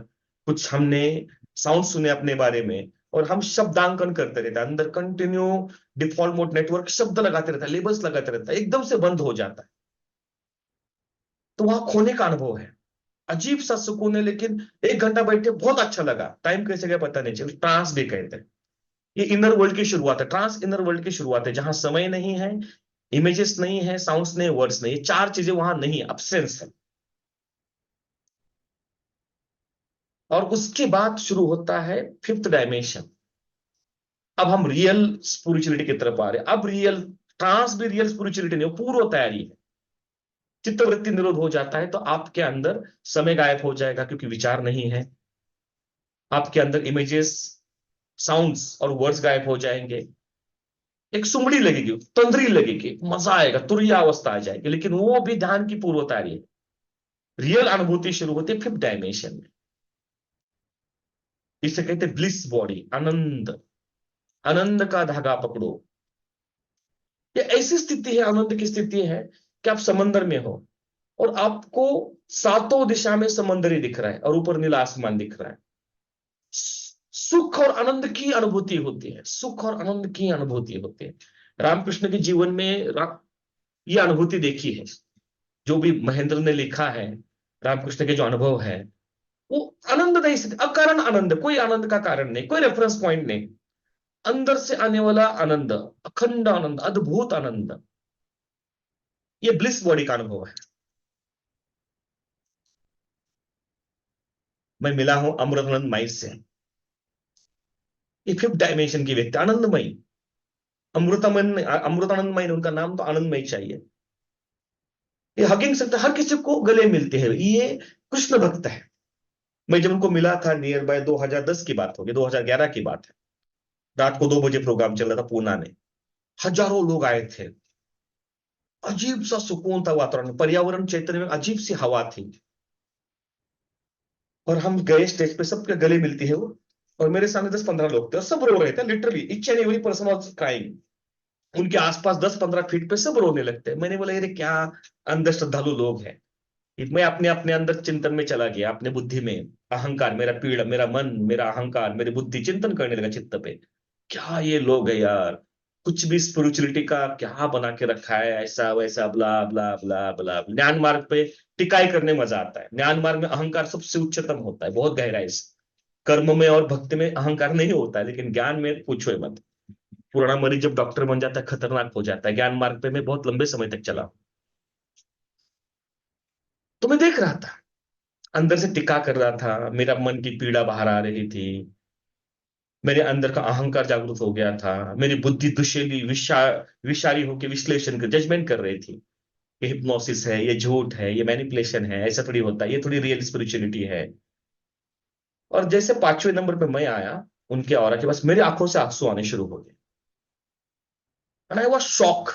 कुछ हमने साउंड सुने अपने बारे में, और हम शब्दांकन करते रहते हैं अंदर, कंटिन्यू डिफॉल्ट मोड नेटवर्क शब्द लगाते रहता है, लेबल्स लगाते रहता है, एकदम से बंद हो जाता है। तो वहां खोने का अनुभव है, अजीब सा सुकून है। लेकिन एक घंटा बैठे बहुत अच्छा लगा, टाइम कैसे गया पता नहीं चला, ट्रांस भी कहते हैं। ये इनर वर्ल्ड की शुरुआत है, ट्रांस इनर वर्ल्ड की शुरुआत है, जहां समय नहीं है, इमेजेस नहीं है, साउंड्स नहीं, वर्ड्स नहीं, ये 4 चीजें वहां नहीं, अब्सेंस है। और उसके बाद शुरू होता है 5th डायमेंशन। अब हम रियल स्पिरिचुअलिटी की तरफ आ रहे हैं। अब रियल ट्रांस भी रियल स्पिरिचुअलिटी नहीं, पूर्व तैयारी है। चित्तवृत्ति निरोध हो जाता है तो आपके अंदर समय गायब हो जाएगा, क्योंकि विचार नहीं है। आपके अंदर इमेजेस, साउंड्स और वर्ड्स गायब हो जाएंगे। एक सुमड़ी लगेगी, तंद्री लगेगी, मजा आएगा, तुरैया अवस्था आ जाएगी, लेकिन वो भी ध्यान की पूर्व तैयारी है। रियल अनुभूति शुरू होती है 5th डायमेंशन में। इसे कहते हैं ब्लिस बॉडी, आनंद, आनंद का धागा पकड़ो। ये ऐसी स्थिति है, आनंद की स्थिति है कि आप समंदर में हो और आपको सातों दिशा में समंदर ही दिख रहा है और ऊपर नीला आसमान दिख रहा है। सुख और आनंद की अनुभूति होती है, सुख और आनंद की अनुभूति होती है। रामकृष्ण के जीवन में ये अनुभूति देखी है। जो भी महेंद्र ने लिखा है, रामकृष्ण के जो अनुभव है, वो आनंददायी अकारण स्थिति, अकारण आनंद, कोई आनंद का कारण नहीं, कोई रेफरेंस पॉइंट नहीं, अंदर से आने वाला आनंद, अखंड आनंद, अद्भुत आनंद, ये ब्लिस बॉडी का अनुभव है। मैं मिला हूं अमृतानंद माई से, ये फिफ्थ डायमेंशन की व्यक्ति, आनंदमयी, अमृतानंद, अमृतानंदमयी, उनका नाम तो आनंदमयी चाहिए। ये हगिंग सकते, हर किसी को गले मिलते हैं, ये कृष्ण भक्त है। मैं जब उनको मिला था नियर बाय 2010 की बात होगी, 2011 की बात है, रात को 2 बजे प्रोग्राम चल रहा था पूना में, हजारों लोग आए थे, अजीब सा सुकून था वातावरण, पर्यावरण चैतन्य में अजीब सी हवा थी। और हम गए स्टेज पे, सबके गले मिलती है वो, और मेरे सामने 10-15 लोग थे और सब रो रहे थे, literally each and every person was crying. उनके आसपास 10-15 फीट पे सब रोने लगते हैं। मैंने बोला ये क्या अंधश्रद्धालु श्रद्धालु लोग हैं। मैं अपने अपने अंदर चिंतन में चला गया, अपने बुद्धि में, अहंकार, मेरा पीड़ा, मेरा मन, मेरा अहंकार, मेरी बुद्धि चिंतन करने लगा चित्त पे, क्या ये लोग है यार, कुछ भी स्पिरिचुअलिटी का क्या बना के रखा है, ऐसा वैसा ब्ला ब्ला ब्ला ब्ला। ज्ञान मार्ग पे टिकाई करने मजा आता है, ज्ञान मार्ग में अहंकार सबसे उच्चतम होता है, बहुत गहराई से। कर्म में और भक्ति में अहंकार नहीं होता है, लेकिन ज्ञान में पूछो मत। पुराना मरीज जब डॉक्टर बन जाता है खतरनाक हो जाता है। ज्ञान मार्ग पे मैं बहुत लंबे समय तक चला, तो मैं देख रहा था, अंदर से टिका कर रहा था, मेरा मन की पीड़ा बाहर आ रही थी, मेरे अंदर का अहंकार जागरूक हो गया था, मेरी बुद्धि दुशीली विषारी होकर विश्लेषण कर, जजमेंट कर रही थी, ये हिप्नोसिस है, ये झूठ है, ये मैनिपुलेशन है, ऐसा थोड़ी होता है, ये थोड़ी रियल स्पिरिचुअलिटी है। और जैसे 5वें नंबर पे मैं आया उनके ऑरा के पास, मेरी आंखों से आंसू आने शुरू हो गए, एंड आई वाज शॉक।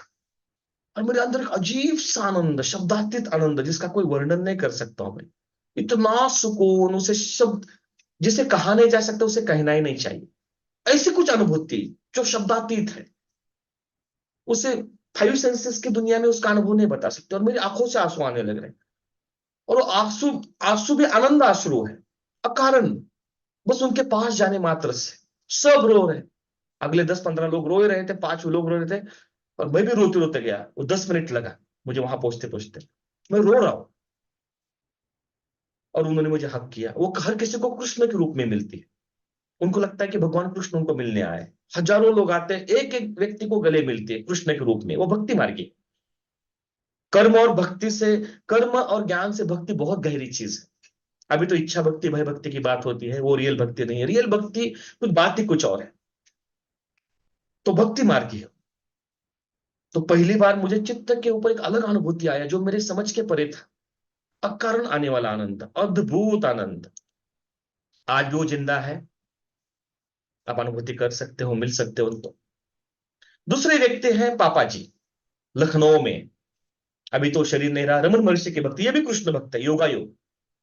और मेरे अंदर एक अजीब सा आनंद, शब्दातीत आनंद, जिसका कोई वर्णन नहीं कर सकता हूं मैं। इतना सुकून, उसे शब्द जिसे कहा नहीं जा सकता, उसे कहना ही नहीं चाहिए। ऐसी कुछ अनुभूति जो शब्दातीत है, उसे 5 सेंसेस की दुनिया में उसका अनुभव नहीं बता सकते। और मेरी आंखों से आंसू आने लग रहे हैं, और वो आंसू, आंसू भी आनंद आंसू है, अकारण, बस उनके पास जाने मात्र से सब रो रहे। अगले 10-15 लोग रो ही रहे थे, 5 लोग रो रहे थे, और मैं भी रोते रोते गया। वो 10 मिनट लगा मुझे वहां पहुंचते पहुंचते, मैं रो रहा हूं, और उन्होंने मुझे हक किया। वो हर किसी को कृष्ण के रूप में मिलती है, उनको लगता है कि भगवान कृष्ण उनको मिलने आए। हजारों लोग आते हैं, एक एक व्यक्ति को गले मिलती है कृष्ण के रूप में, वो भक्ति मार्गी। कर्म और भक्ति से, कर्म और ज्ञान से भक्ति बहुत गहरी चीज है। अभी तो इच्छा भक्ति, भय भक्ति की बात होती है, वो रियल भक्ति नहीं है। रियल भक्ति कुछ बात ही कुछ और है, तो भक्ति मार्गी है। तो पहली बार मुझे चित्त के ऊपर एक अलग अनुभूति आया जो मेरे समझ के परे था, अकारण आने वाला आनंद, अद्भुत आनंद। आज भी वो जिंदा है, आप अनुभूति कर सकते हो, मिल सकते हो उनको। दूसरे व्यक्ति हैं पापा जी, लखनऊ में। अभी तो शरीर नहीं रहा, रमन महर्षि के भक्त, ये भी कृष्ण भक्त है, योगा योग,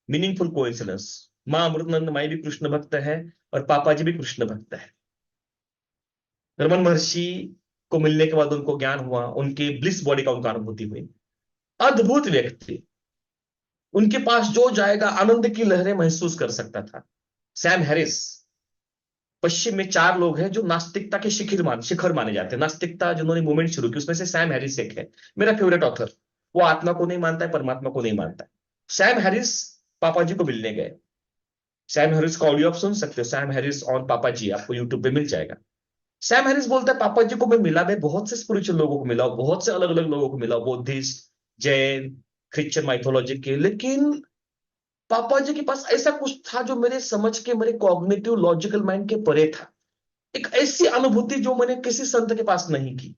मीनिंगफुल कोइंसिडेंस। मां अमृतानंद माई भी कृष्ण भक्त है, और पापा जी भी कृष्ण भक्त है। रमन महर्षि को मिलने के बाद उनको ज्ञान हुआ, उनकी ब्लिस बॉडी का उनका अनुभूति हुई। अद्भुत व्यक्ति, उनके पास जो जाएगा आनंद की लहरें महसूस कर सकता था। सैम हैरिस, पश्चिम में 4 लोग हैं जो नास्तिकता के शिखर माने जाते हैं। नास्तिकता जिन्होंने मूवमेंट शुरू की, उसमें से सैम हैरिस एक है, मेरा फेवरेट ऑथर। वो आत्मा को नहीं मानता है, परमात्मा को नहीं मानता है। सैम हैरिस पापा जी को मिलने गए। सैम हैरिस का ऑडियो आप सुन सकते हो, सैम हैरिस ऑन पापा जी, आपको यूट्यूब पे मिल जाएगा। सैम हैरिस बोलता है पापा जी को मैं मिला, मैं बहुत से स्पिरिचुअल लोगों को मिला, बहुत से अलग अलग लोगों को मिला, बुद्धिस्ट, जैन, क्रिश्चियन माइथोलॉजी के, लेकिन पापा जी के पास ऐसा कुछ था जो मेरे समझ के, मेरे कॉग्निटिव लॉजिकल माइंड के परे था। एक ऐसी अनुभूति जो मैंने किसी संत के पास नहीं की।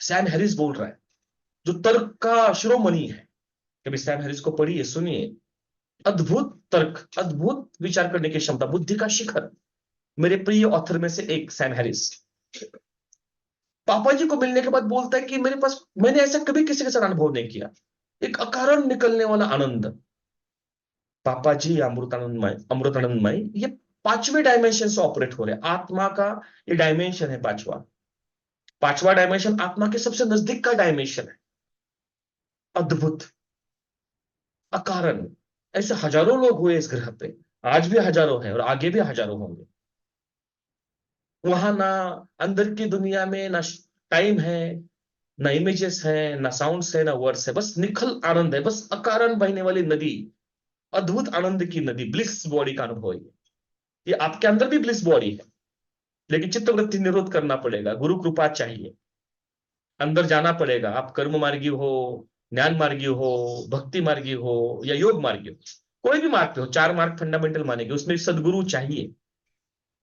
सैम हैरिस बोल रहा है, जो तर्क का शिरोमणि है। कभी सैम हैरिस को पढ़िए, सुनिए, अद्भुत तर्क, अद्भुत विचार करने की क्षमता, बुद्धि का शिखर। मेरे प्रिय ऑथर में से एक सैम हैरिस पापा जी को मिलने के बाद बोलता है कि मेरे पास, मैंने ऐसा कभी किसी के साथ अनुभव नहीं किया, एक अकारण निकलने वाला आनंद। पापा जी अमृतानंदमय, अमृतानंदमय, ये 5वें डायमेंशन से ऑपरेट हो रहे हैं। आत्मा का ये डायमेंशन है 5वां। 5वां डायमेंशन आत्मा के सबसे नजदीक का डायमेंशन है। अद्भुत, अकारण। ऐसे हजारों लोग हुए इस ग्रह पे, आज भी हजारों हैं और आगे भी हजारों होंगे। वहां ना अंदर की दुनिया में ना टाइम है, ना इमेजेस है, ना साउंड्स है, ना वर्ड्स है, बस निखल आनंद है, बस अकारण बहने वाली नदी, अद्भुत आनंद की नदी, ब्लिस बॉडी का अनुभव ये आपके अंदर भी ब्लिस बॉडी है, लेकिन चित्तवृत्ति निरोध करना पड़ेगा, गुरु कृपा चाहिए, अंदर जाना पड़ेगा। आप कर्म मार्गी हो, ज्ञान मार्गी हो, भक्ति मार्गी हो या योग मार्गी हो, कोई भी मार्ग पे हो, 4 मार्ग फंडामेंटल मानेंगे, उसमें सदगुरु चाहिए।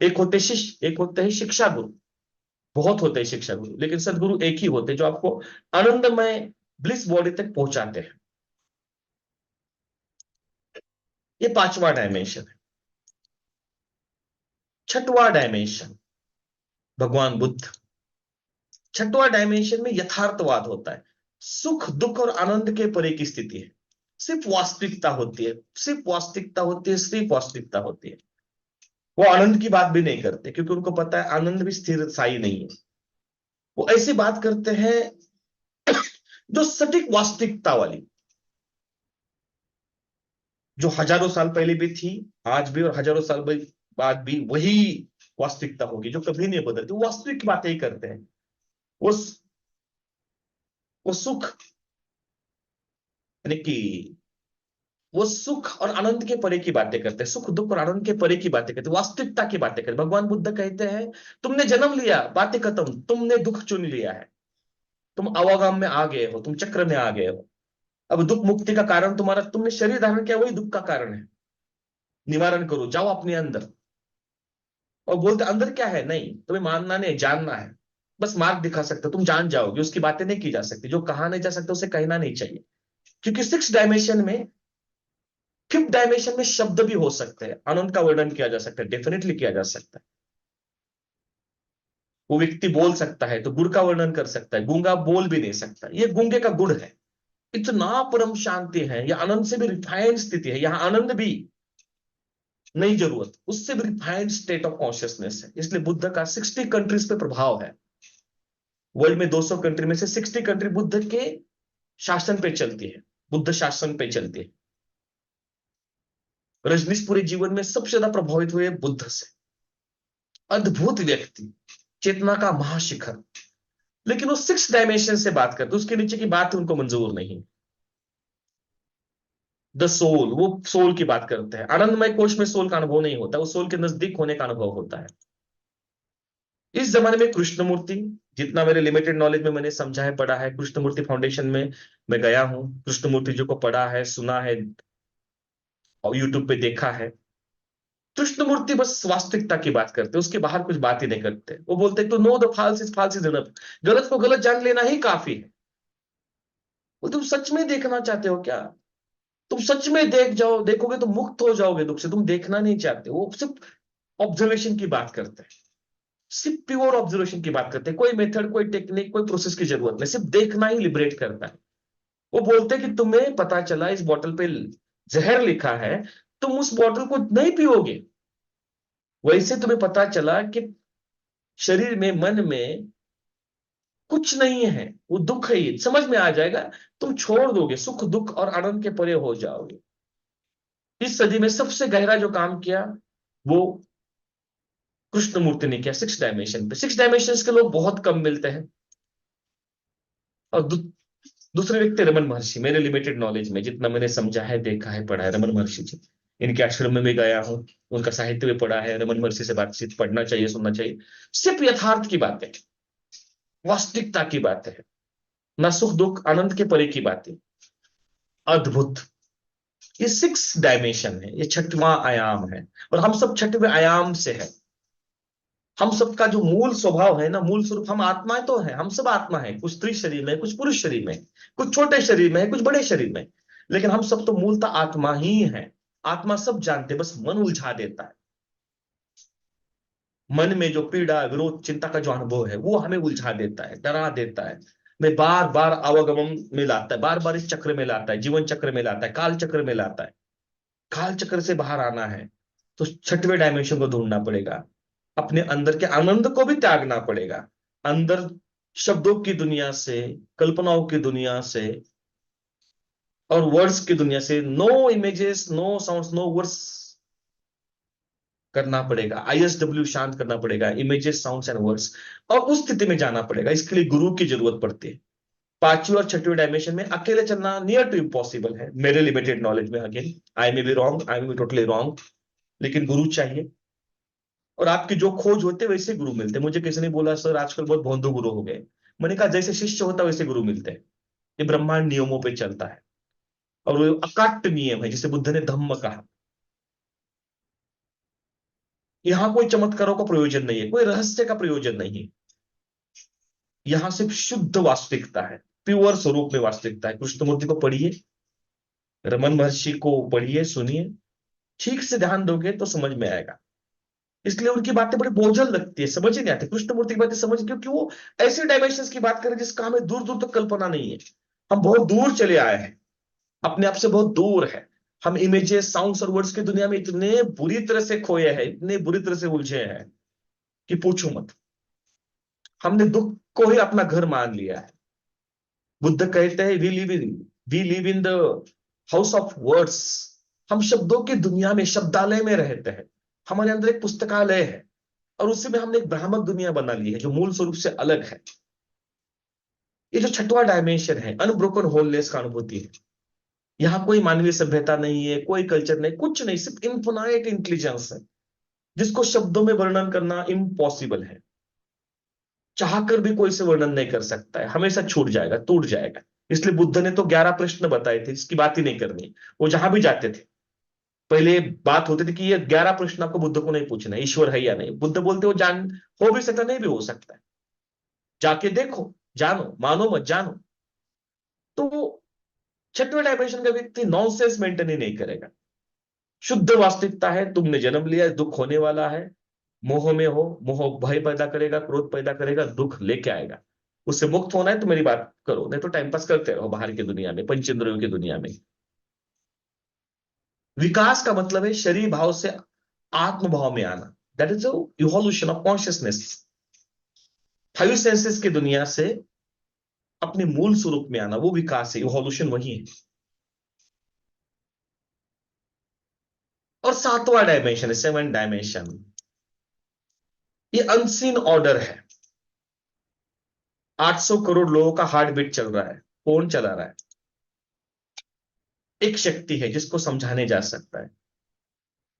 एक होते शिष्य, एक होते हैं शिक्षा गुरु, बहुत होते हैं शिक्षा गुरु, लेकिन सदगुरु एक ही होते हैं जो आपको आनंदमय ब्लिस बॉडी तक पहुंचाते हैं। ये 5वां डायमेंशन है। 6वां डायमेंशन भगवान बुद्ध। 6वां डायमेंशन में यथार्थवाद होता है, सुख दुख और आनंद के परे की स्थिति है। सिर्फ वास्तविकता होती है, सिर्फ वास्तविकता होती है, सिर्फ वास्तविकता होती है। वो आनंद की बात भी नहीं करते, क्योंकि उनको पता है आनंद भी स्थिर स्थायी नहीं है। वो ऐसी बात करते हैं जो सटीक वास्तविकता वाली, जो हजारों साल पहले भी थी, आज भी, और हजारों साल बाद भी वही वास्तविकता होगी, जो कभी नहीं बदलती। वो वास्तविक बातें ही करते हैं। वो वो सुख, यानी कि वो सुख और आनंद के परे की बातें करते हैं, सुख दुख और आनंद के परे की बातें करते हैं, वास्तविकता की बातें करते हैं। भगवान बुद्ध कहते हैं, तुमने जन्म लिया, बातें खत्म, तुमने दुख चुन लिया है, तुम आवागम में आ गए हो, तुम चक्र में आ गए हो। अब दुख मुक्ति का कारण तुम्हारा, तुमने शरीर धारण किया, वही दुख का कारण है। निवारण करो, जाओ अपने अंदर। और बोलते अंदर क्या है, नहीं तुम्हें मानना नहीं, जानना है। बस मार्ग दिखा सकते हो, तुम जान जाओगे, उसकी बातें नहीं की जा सकती, जो कहा नहीं जा सकता उसे कहना नहीं चाहिए। क्योंकि 6 डायमेंशन में, 5th डायमेंशन में शब्द भी हो सकते हैं, आनंद का वर्णन किया जा सकता है, डेफिनेटली किया जा सकता है। वो व्यक्ति बोल सकता है तो गुण का वर्णन कर सकता है, गूंगा बोल भी नहीं सकता, ये गूंगे का गुण है। इतना परम शांति है, यह आनंद से भी रिफाइंड स्थिति है, यहां आनंद भी नहीं जरूरत, उससे भी रिफाइंड स्टेट ऑफ कॉन्शियसनेस है। इसलिए बुद्ध का 60 कंट्रीज पे प्रभाव है। वर्ल्ड में 200 कंट्री में से 60 कंट्री बुद्ध के शासन पे चलती है, बुद्ध शासन पे चलती है। रजनीश पूरे जीवन में सबसे ज्यादा प्रभावित हुए बुद्ध से। अद्भुत व्यक्ति, चेतना का महाशिखर, लेकिन वो 6 डायमेंशन से बात करते, उसके नीचे की बात उनको मंजूर नहीं। द सोल, वो सोल की बात करते हैं। आनंदमय कोश में सोल का अनुभव नहीं होता, वो सोल के नजदीक होने का अनुभव होता है। इस जमाने में कृष्णमूर्ति, जितना मेरे लिमिटेड नॉलेज में मैंने समझा है, पढ़ा है, कृष्णमूर्ति फाउंडेशन में मैं गया हूं, कृष्णमूर्ति जी को पढ़ा है, सुना है और यूट्यूब पे देखा है। कृष्णमूर्ति बस वास्तविकता की बात करते, उसके बाहर कुछ बात ही नहीं करते। वो बोलते तो know the false is enough, गलत को गलत जान लेना ही काफी है। वो तुम सच में देखना चाहते हो क्या? तुम सच में देख जाओ, देखोगे तो मुक्त हो जाओगे दुख से, तुम देखना नहीं चाहते। वो सिर्फ ऑब्जर्वेशन की बात करते हैं, सिर्फ प्योर ऑब्जर्वेशन की बात करते हैं, कोई मेथड, कोई टेक्निक, कोई प्रोसेस की जरूरत नहीं, सिर्फ देखना ही लिबरेट करता है। वो बोलते हैं कि तुम्हें पता चला इस बोतल पे जहर लिखा है, तुम उस बोतल को नहीं पियोगे। वैसे तुम्हें पता चला कि शरीर में, मन में कुछ नहीं है, वो दुख है, ये समझ में आ जाएगा, तुम छोड़ दोगे, सुख दुख और आनंद के परे हो जाओगे। इस सदी में सबसे गहरा जो काम किया वो कृष्णमूर्ति ने किया, 6 डायमेंशन पे। 6 डायमेंशन के लोग बहुत कम मिलते हैं। और दूसरे व्यक्ति रमन महर्षि, मेरे लिमिटेड नॉलेज में जितना मैंने समझा है, देखा है, पढ़ा है, रमन महर्षि जी, इनके आश्रम में भी गया हूं, उनका साहित्य भी पढ़ा है। रमन महर्षि से बातचीत, पढ़ना चाहिए, सुनना चाहिए। सिर्फ यथार्थ की बातें, वास्तविकता की बातें है, ना सुख दुख आनंद के परे की बातें। अद्भुत। ये 6 डायमेंशन है, ये 6वां आयाम है, और हम सब 6वें आयाम से है। हम सबका जो मूल स्वभाव है ना, मूल स्वरूप, हम आत्माएं तो है, हम सब आत्मा है, कुछ स्त्री शरीर में, कुछ पुरुष शरीर में, कुछ छोटे शरीर में है, कुछ बड़े शरीर में, लेकिन हम सब तो मूलतः आत्मा ही है। आत्मा सब जानते, बस मन उलझा देता है। मन में जो पीड़ा, विरोध, चिंता का जो अनुभव है, वो हमें उलझा देता है, डरा देता है, मैं बार बार आवागमन में लाता है, बार बार इस चक्र में लाता है, जीवन चक्र में लाता है, काल चक्र में लाता है। काल चक्र से बाहर आना है तो 6वें डायमेंशन को ढूंढना पड़ेगा, अपने अंदर के आनंद को भी त्यागना पड़ेगा। अंदर शब्दों की दुनिया से, कल्पनाओं की दुनिया से और वर्ड्स की दुनिया से, no images, no sounds, no words करना पड़ेगा। ISW शांत करना पड़ेगा, इमेजेस, साउंड्स एंड वर्ड्स, और उस स्थिति में जाना पड़ेगा। इसके लिए गुरु की जरूरत पड़ती है। पांचवी और छठवीं डायमेंशन में अकेले चलना नियर टू इम्पॉसिबल है मेरे लिमिटेड नॉलेज में। Again I may be wrong, I may be totally wrong, लेकिन गुरु चाहिए। और आपकी जो खोज होते वैसे गुरु मिलते। मुझे किसी ने बोला सर आजकल बहुत भोंदू गुरु हो गए। मैंने कहा जैसे शिष्य होता वैसे गुरु मिलते हैं। ये ब्रह्मांड नियमों पे चलता है और वो अकाट्य नियम है, जिसे बुद्ध ने धम्म कहा। यहां कोई चमत्कारों का प्रयोजन नहीं है, कोई रहस्य का प्रयोजन नहीं है। यहां सिर्फ शुद्ध वास्तविकता है, प्योर स्वरूप में वास्तविकता है। कृष्णमूर्ति को पढ़िए, रमन महर्षि को पढ़िए, सुनिए, ठीक से ध्यान दोगे तो समझ में आएगा। इसलिए उनकी बातें बड़ी बोझल लगती है, समझ ही नहीं आती। कृष्णमूर्ति की बातें समझ, क्योंकि वो ऐसे डायमेंशन की बात करें जिसका हमें दूर दूर तक कल्पना नहीं है। हम बहुत दूर चले आए हैं, अपने आप से बहुत दूर है। हम इमेजेस, साउंड्स और वर्ड्स की दुनिया में इतने बुरी तरह से खोए हैं, इतने बुरी तरह से उलझे हैं कि पूछो मत। हमने दुख को ही अपना घर मान लिया है। बुद्ध कहते हैं we live in the house of words. हम शब्दों की दुनिया में, शब्दालय में रहते हैं। हमारे अंदर एक पुस्तकालय है और उसी में हमने एक भ्रामक दुनिया बना ली है जो मूल स्वरूप से अलग है। ये जो छठवां डायमेंशन है, अनब्रोकन होलनेस का अनुभूति है। यहाँ कोई मानवीय सभ्यता नहीं है, कोई कल्चर नहीं, कुछ नहीं, सिर्फ इन्फिनाइट इंटेलिजेंस है जिसको शब्दों में वर्णन करना इम्पॉसिबल है। चाहकर भी कोई से वर्णन नहीं कर सकता है, हमेशा छूट जाएगा, टूट जाएगा। इसलिए बुद्ध ने तो 11 प्रश्न बताए थे, इसकी बात ही नहीं करनी। वो जहां भी जाते थे पहले बात होती थी कि ये 11 प्रश्न आपको बुद्ध को नहीं पूछना, ईश्वर है या नहीं। बुद्ध बोलते हो जान, हो भी सकता, नहीं भी हो सकता है, जाके देखो, जानो, मानो मत जानो। तो वो छठवें डायमेंशन का व्यक्ति नॉनसेंस मेंटेन ही नहीं करेगा। शुद्ध वास्तविकता है, तुमने जन्म लिया, दुख होने वाला है। मोह में हो, मोह भय पैदा करेगा, क्रोध पैदा करेगा, दुख लेके आएगा। उससे मुक्त होना है तो मेरी बात करो, नहीं तो टाइम पास करते रहो बाहर की दुनिया में, पंचेंद्रियों की दुनिया में। विकास का मतलब है शरीर भाव से आत्म भाव में आना। That is evolution of consciousness. Five senses की दुनिया से अपने मूल स्वरूप में आना, वो विकास है, इवोल्यूशन वही है। और सातवां डायमेंशन है, सेवन डायमेंशन। ये अनसीन ऑर्डर है। 800 करोड़ लोगों का हार्ट बीट चल रहा है, कौन चला रहा है? एक शक्ति है जिसको समझाने जा सकता है।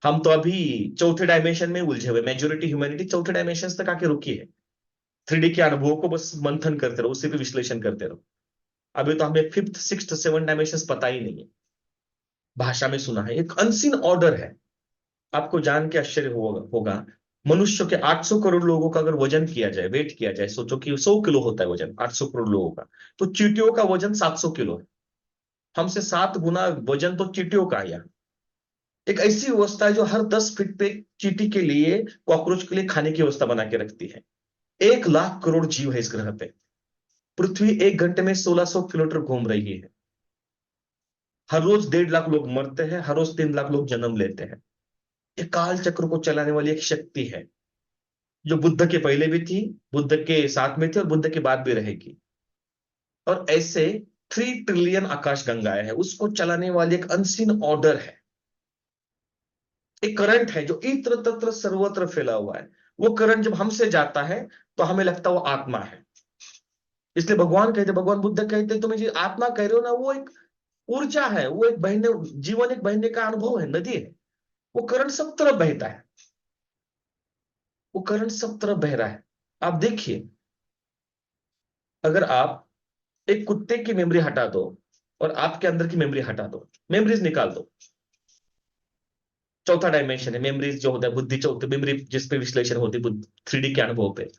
हम तो अभी चौथे डायमेंशन में उलझे हुए, मेजोरिटी ह्यूमैनिटी चौथे डायमेंशन तक आके रुकी है। 3D के अनुभवों को बस मंथन करते रहो, उसी पे विश्लेषण करते रहो। अभी तो हमें फिफ्थ, सिक्स्थ, सेवन डायमेंशन पता ही नहीं है। भाषा में सुना है, एक अनसीन ऑर्डर है। आपको जान के आश्चर्य होगा, मनुष्य के 800 करोड़ लोगों का अगर वजन किया जाए, वेट किया जाए, सोचो कि 100 किलो होता है वजन 800 करोड़ लोगों का, तो चींटियों का वजन 700 किलो है। हमसे 7 गुना वजन तो चींटियों का है यहाँ। एक ऐसी व्यवस्था है जो हर 10 फीट पे चींटी के लिए, कॉकरोच के लिए खाने की व्यवस्था बना के रखती है। 1 लाख करोड़ जीव है इस ग्रह पे। पृथ्वी 1 घंटे में 1600 किलोमीटर घूम रही है। हर रोज 1.5 लाख लोग मरते हैं, हर रोज 3 लाख लोग जन्म लेते हैं। ये काल चक्र को चलाने वाली एक शक्ति है जो बुद्ध के पहले भी थी, बुद्ध के साथ में थी और बुद्ध के बाद भी रहेगी। और ऐसे 3 ट्रिलियन आकाश गंगाएं हैं, उसको चलाने वाली एक अनसीन ऑर्डर है। एक करंट है जो इत्र तत्र सर्वत्र फैला हुआ है। वो करंट जब हमसे जाता है तो हमें लगता है वो आत्मा है। इसलिए भगवान बुद्ध कहते, तुम जो आत्मा कह रहे हो ना, वो एक ऊर्जा है, वो एक बहने, जीवन एक बहने का अनुभव है, नदी है। वो करंट सब तरफ बहता है, वो करंट सब तरफ बह रहा है। आप देखिए, अगर आप एक कुत्ते की मेमोरी हटा दो और आपके अंदर की मेमोरी हटा दो, मेमोरीज निकाल दो। चौथा डायमेंशन है मेमोरीज, जो होता है बुद्धि, चौथे मेमोरी जिसपे विश्लेषण होती है 3D के अनुभव पे।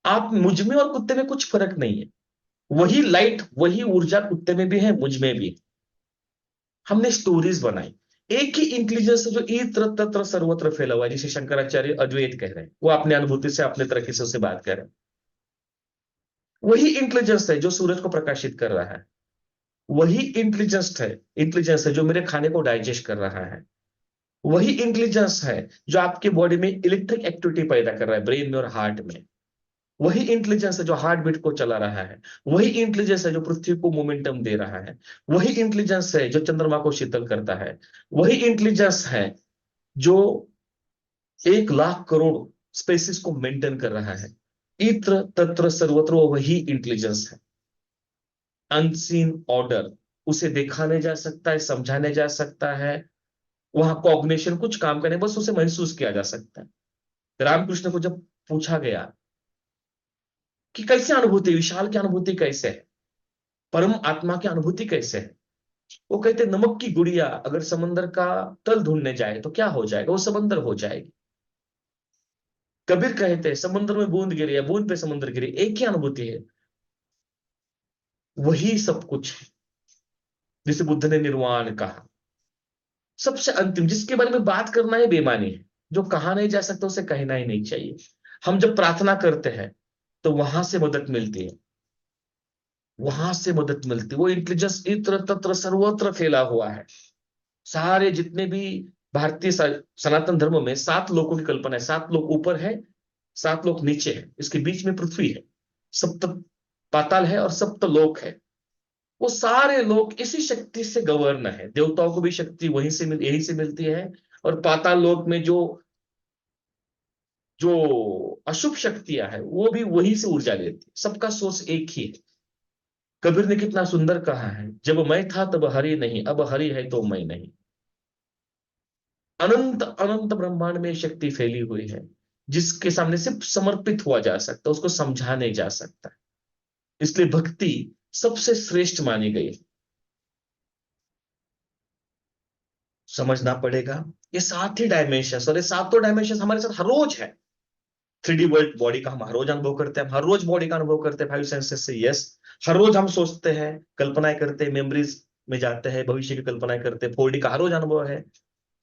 आप, मुझ में और कुत्ते में कुछ फर्क नहीं है। वही लाइट, वही ऊर्जा कुत्ते में भी है, मुझ में भी। हमने स्टोरीज बनाई। एक ही इंटेलिजेंस जो इत्र तत्र सर्वत्र फैला हुआ है, जिसे शंकराचार्य अद्वैत कह रहे हैं, वो अपने अनुभूति से, अपने तरीके से उससे बात कर रहे हैं। वही इंटेलिजेंस है जो सूरज को प्रकाशित कर रहा है। वही इंटेलिजेंस है जो मेरे खाने को डाइजेस्ट कर रहा है। वही इंटेलिजेंस है जो आपके बॉडी में इलेक्ट्रिक एक्टिविटी पैदा कर रहा है, ब्रेन में और हार्ट में। वही इंटेलिजेंस है जो हार्ट बीट को चला रहा है। वही इंटेलिजेंस है जो पृथ्वी को मोमेंटम दे रहा है। वही इंटेलिजेंस है जो चंद्रमा को शीतल करता है। वही इंटेलिजेंस है जो 1 लाख करोड़ स्पेसिस को मेंटेन कर रहा है। इत्र तत्र सर्वत्र, वही इंटेलिजेंस है। अनसीन ऑर्डर, उसे दिखाने जा सकता है, समझाने जा सकता है, वहां कॉग्निशन कुछ काम करने, बस उसे महसूस किया जा सकता है। रामकृष्ण को जब पूछा गया कि कैसे अनुभूति, विशाल की अनुभूति कैसे है, परम आत्मा की अनुभूति कैसे है, वो कहते नमक की गुड़िया अगर समंदर का तल ढूंढने जाए तो क्या हो जाएगा, वो समंदर हो जाएगी। कबीर कहते समंदर में बूंद गिरी है, बूंद पे समंदर गिरी, एक ही अनुभूति है, वही सब कुछ है। जिसे बुद्ध ने निर्वाण कहा, सबसे अंतिम, जिसके बारे में बात करना ही बेमानी है, जो कहा नहीं जा सकता उसे कहना ही नहीं चाहिए। हम जब प्रार्थना करते हैं तो वहां से मदद मिलती है, वहां से मदद मिलती है। वो इंटेलिजेंस इत्र तत्र सर्वत्र फैला हुआ है। सारे जितने भी भारतीय सनातन धर्म में 7 लोकों की कल्पना है, 7 लोक ऊपर है, 7 लोक नीचे है, इसके बीच में पृथ्वी है, सप्त पाताल है और सप्त लोक है। वो सारे लोग इसी शक्ति से गवर्न है। देवताओं को भी शक्ति वहीं से यही से मिलती है। और पाताल लोक में जो जो अशुभ शक्तियां है वो भी वहीं से ऊर्जा लेती है। सबका सोर्स एक ही है। कबीर ने कितना सुंदर कहा है, जब मैं था तब हरि नहीं, अब हरि है तो मैं नहीं। अनंत अनंत ब्रह्मांड में शक्ति फैली हुई है, जिसके सामने सिर्फ समर्पित हुआ जा सकता है, उसको समझा नहीं जा सकता। इसलिए भक्ति सबसे श्रेष्ठ मानी गई है। समझना पड़ेगा ये 7 ही डायमेंशन, और ये 7 डायमेंशन हमारे साथ हर रोज है। 3D वर्ल्ड बॉडी का हम हर रोज अनुभव करते हैं, हम हर रोज बॉडी का अनुभव करते हैं 5 सेंसेस से, यस। हर रोज हम सोचते हैं, कल्पनाएं करते हैं, मेमोरीज में जाते हैं, भविष्य की कल्पनाएं करते हैं, 4D का हर रोज अनुभव है।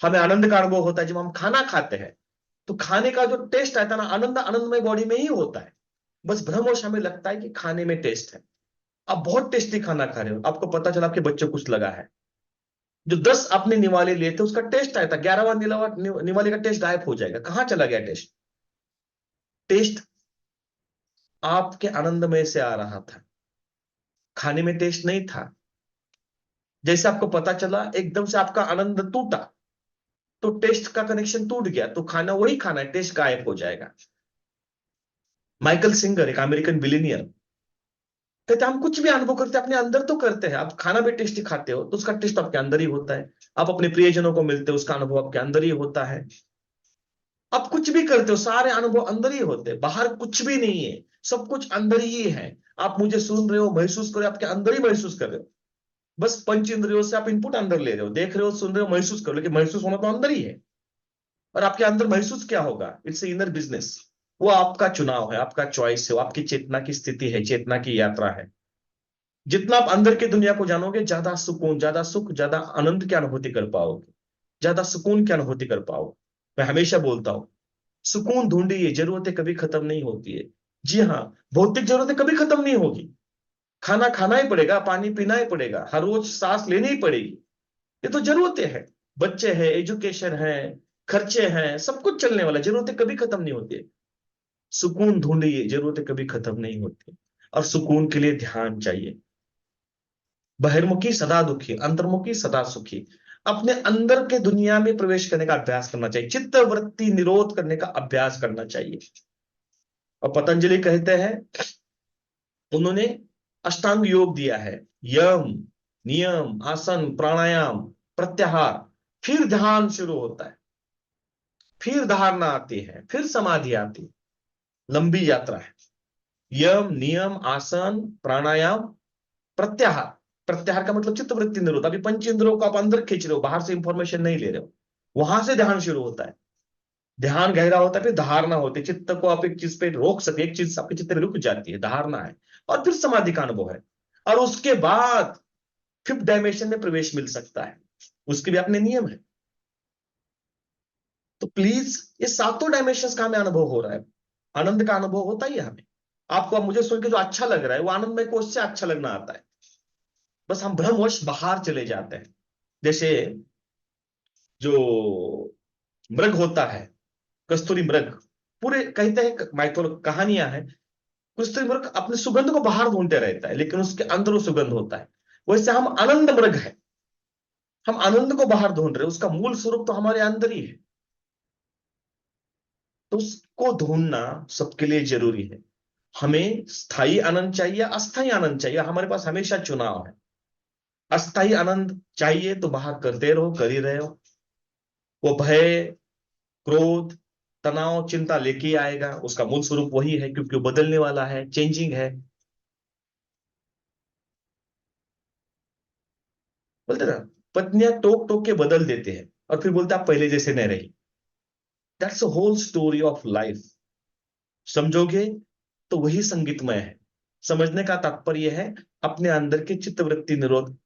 हमें आनंद का अनुभव होता है जब हम खाना खाते हैं, तो खाने का जो टेस्ट आता है ना, आनंद आनंदमय बॉडी में ही होता है। बस भ्रमवश हमें लगता है कि खाने में टेस्ट है। आप बहुत टेस्टी खाना खा रहे हो, आपको पता चला आपके बच्चे को कुछ लगा है। जो 10 आपने निवाले लिए थे उसका टेस्ट आया था, 11वां निवाले का टेस्ट गायब हो जाएगा। कहां चला गया टेस्ट? टेस्ट आपके आनंदमय से आ रहा था, खाने में टेस्ट नहीं था। जैसे आपको पता चला एकदम से आपका आनंद टूटा, तो टेस्ट का कनेक्शन टूट गया, तो खाना वही खाना है, टेस्ट गायब हो जाएगा। माइकल सिंगर, एक अमेरिकन बिलियनियर, कहते हैं हम कुछ भी अनुभव करते हैं अपने अंदर तो करते हैं। आप खाना भी टेस्टी खाते हो तो उसका टेस्ट आपके अंदर ही होता है। आप अपने प्रियजनों को मिलते हो, उसका अनुभव आपके अंदर ही होता है। आप कुछ भी करते हो, सारे अनुभव अंदर ही होते हैं, बाहर कुछ भी नहीं है, सब कुछ अंदर ही है। आप मुझे सुन रहे हो, महसूस कर रहे हो, आपके अंदर ही महसूस कर रहे हो। बस पंच इंद्रियों से आप इनपुट अंदर ले रहे हो, देख रहे हो, सुन रहे हो, महसूस कर रहे हो, लेकिन महसूस होना तो अंदर ही है। और आपके अंदर महसूस क्या होगा? It's inner business. वो आपका चुनाव है, आपका चॉइस है, वो आपकी चेतना की स्थिति है, चेतना की यात्रा है। जितना आप अंदर की दुनिया को जानोगे, ज्यादा सुकून, ज्यादा सुख, ज्यादा आनंद की अनुभूति कर पाओगे, ज्यादा सुकून की अनुभूति कर पाओगे। मैं हमेशा बोलता हूं, सुकून ढूंढिए, जरूरतें कभी खत्म नहीं होती है। जी हाँ, भौतिक जरूरतें कभी खत्म नहीं होगी। खाना खाना ही पड़ेगा, पानी पीना ही पड़ेगा, हर रोज सांस लेनी ही पड़ेगी, ये तो जरूरतें हैं। बच्चे हैं, एजुकेशन है, खर्चे हैं, सब कुछ चलने वाला, जरूरतें कभी खत्म नहीं होती है। सुकून ढूंढिए, जरूरतें कभी खत्म नहीं होती। और सुकून के लिए ध्यान चाहिए। बहिर्मुखी सदा दुखी, अंतर्मुखी सदा सुखी। अपने अंदर के दुनिया में प्रवेश करने का अभ्यास करना चाहिए, चित्त वृत्ति निरोध करने का अभ्यास करना चाहिए। और पतंजलि कहते हैं, उन्होंने अष्टांग योग दिया है, यम, नियम, आसन, प्राणायाम, प्रत्याहार, फिर ध्यान शुरू होता है, फिर धारणा आती है, फिर समाधि आती है। लंबी यात्रा है। यम, नियम, आसन, प्राणायाम, प्रत्याहार। प्रत्याहार का मतलब चित्त वृत्ति निरोध। अभी पंच इंद्रियों को आप अंदर खींच रहे हो, बाहर से इंफॉर्मेशन नहीं ले रहे हो, वहां से ध्यान शुरू होता है। ध्यान गहरा होता है, फिर धारणा होती है, चित्त को आप एक चीज पे रोक सके, एक चीज आपके चित्त में रुक जाती है, धारणा है। और फिर समाधि का अनुभव है। और उसके बाद 5th डायमेंशन में प्रवेश मिल सकता है, उसके भी अपने नियम है। तो प्लीज, ये 7 डायमेंशन का हमें अनुभव हो रहा है, आनंद का अनुभव होता ही है हमें। आपको अब मुझे सुन के जो अच्छा लग रहा है वो आनंदमय को उससे अच्छा लगना आता है। बस हम भ्रमवश बाहर चले जाते हैं। जैसे जो मृग होता है, कस्तूरी मृग, पूरे कहते हैं माइथोल कहानियां हैं, कस्तूरी मृग अपने सुगंध को बाहर ढूंढते रहता है, लेकिन उसके अंदर वो सुगंध होता है। वैसे हम आनंद मृग है, हम आनंद को बाहर ढूंढ रहे हैं, उसका मूल स्वरूप तो हमारे अंदर ही है। तो उसको ढूंढना सबके लिए जरूरी है। हमें स्थायी आनंद चाहिए, अस्थायी आनंद चाहिए, हमारे पास हमेशा चुनाव है। अस्थायी आनंद चाहिए तो बाहर करते रहो, कर ही रहे हो। वो भय, क्रोध, तनाव, चिंता लेके आएगा, उसका मूल स्वरूप वही है, क्योंकि वो बदलने वाला है, चेंजिंग है। बोलते ना, पत्नियां टोक टोक के बदल देते हैं और फिर बोलते आप पहले जैसे नहीं रही। That's a whole story of life. समझोगे तो वही संगीतमय है। समझने का तात्पर्य है, अपने अंदर के चित्तवृत्ति निरोध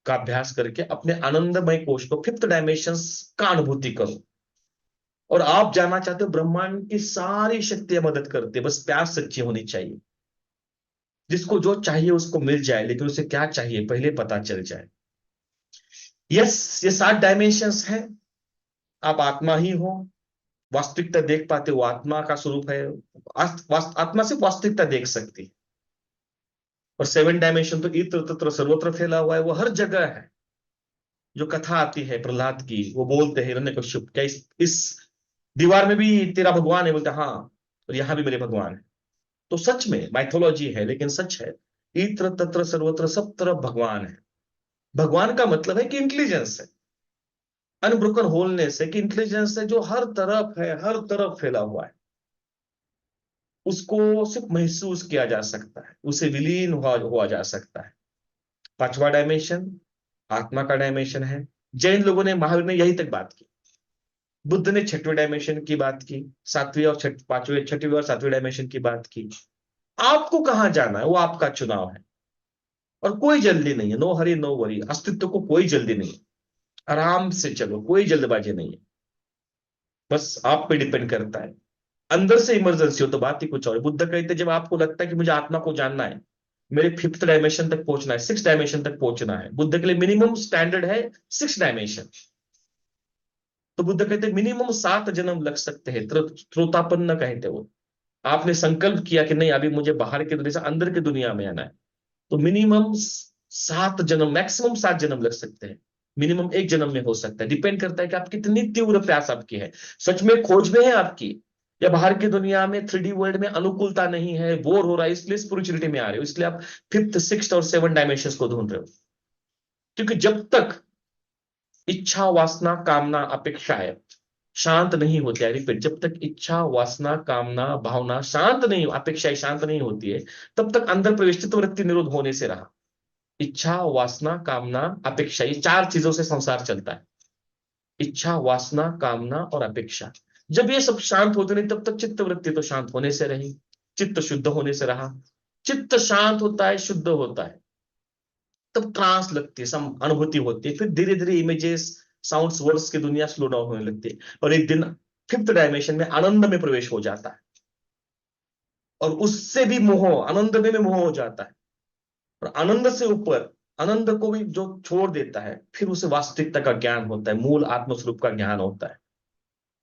का अभ्यास करके अपने आनंदमय कोश को, फिफ्थ डायमेंशन का अनुभूति करो। और आप जानना चाहते हो, ब्रह्मांड की सारी शक्तियां मदद करती है, बस प्यास सच्ची होनी चाहिए। जिसको जो चाहिए उसको मिल जाए, लेकिन उसे क्या चाहिए पहले पता चल जाए। यस, ये 7 डायमेंशंस हैं। आप आत्मा ही हो, वास्तविकता देख पाते हो, आत्मा का स्वरूप है। आत्मा सिर्फ वास्तविकता देख सकती है। और 7 डायमेंशन तो इत्र तत्र सर्वत्र फैला हुआ है, वो हर जगह है। जो कथा आती है प्रहलाद की, वो बोलते हैं हिरण्यकश्यप, क्या इस दीवार में भी तेरा भगवान है? बोलते हाँ, और यहां भी मेरे भगवान है। तो सच में माइथोलॉजी है, लेकिन सच है। इत्र तत्र सर्वत्र, सब तरफ भगवान है। भगवान का मतलब है कि इंटेलिजेंस है, अनब्रोकन होलनेस है, कि इंटेलिजेंस है जो हर तरफ है, हर तरफ फैला हुआ है। उसको सिर्फ महसूस किया जा सकता है, उसे विलीन हुआ जा सकता है। 5वां डायमेंशन आत्मा का डायमेंशन है। जैन लोगों ने, महावीर ने यही तक बात की। बुद्ध ने 6वें डायमेंशन की बात की, 5वें और 7वें डायमेंशन की बात की। आपको कहां जाना है वो आपका चुनाव है। और कोई जल्दी नहीं है, नो हरी नो वरी, अस्तित्व को कोई जल्दी नहीं है। आराम से चलो, कोई जल्दबाजी नहीं है। बस आप पे डिपेंड करता है। अंदर से इमरजेंसी हो तो बात ही कुछ और है। बुद्ध कहते जब आपको लगता है कि मुझे आत्मा को जानना है, मेरे 5th डायमेंशन तक पहुंचना है, 6 डायमेंशन तक पहुंचना है, बुद्ध के लिए मिनिमम स्टैंडर्ड है 6 डायमेंशन। तो बुद्ध कहते मिनिमम 7 जन्म लग सकते हैं, त्रोतापन्न कहते वो। आपने संकल्प किया कि नहीं, अभी मुझे बाहर की दुनिया से अंदर की दुनिया में आना है, तो मिनिमम 7 जन्म, मैक्सिमम 7 जन्म लग सकते हैं। मिनिमम एक जन्म में हो सकता है, डिपेंड करता है कि आप कितनी तीव्र प्यास आपकी है। सच में खोज में है आपकी, या बाहर की दुनिया में 3D वर्ल्ड में अनुकूलता नहीं है, बोर हो रहा है, इसलिए स्पिरिचुअलिटी में आ रहे हो, इसलिए आप 5th 6th और 7 डायमेंशन को ढूंढ रहे हो। क्योंकि जब तक इच्छा, वासना, कामना, अपेक्षाएं शांत नहीं होती है, रिपीट, जब तक इच्छा, वासना, कामना, भावना शांत नहीं, अपेक्षाएं शांत नहीं होती है, तब तक अंदर प्रविष्टित वृत्ति निरोध होने से रहा। इच्छा, वासना, कामना, अपेक्षा, ये 4 चीजों से संसार चलता है। इच्छा, वासना, कामना और अपेक्षा। जब ये सब शांत होते नहीं, तब तक चित्त वृत्ति तो शांत होने से रही, चित्त शुद्ध होने से रहा। चित्त शांत होता है, शुद्ध होता है, तब ट्रांस लगती है, सम अनुभूति होती है। फिर धीरे धीरे इमेजेस, साउंड्स, वर्ड्स की दुनिया स्लो डाउन होने लगती है, और एक दिन 5th डायमेंशन में आनंद में प्रवेश हो जाता है। और उससे भी मोह, आनंद में मोह हो जाता है। और आनंद से ऊपर, आनंद को भी जो छोड़ देता है, फिर उसे वास्तविकता का ज्ञान होता है, मूल आत्मस्वरूप का ज्ञान होता है।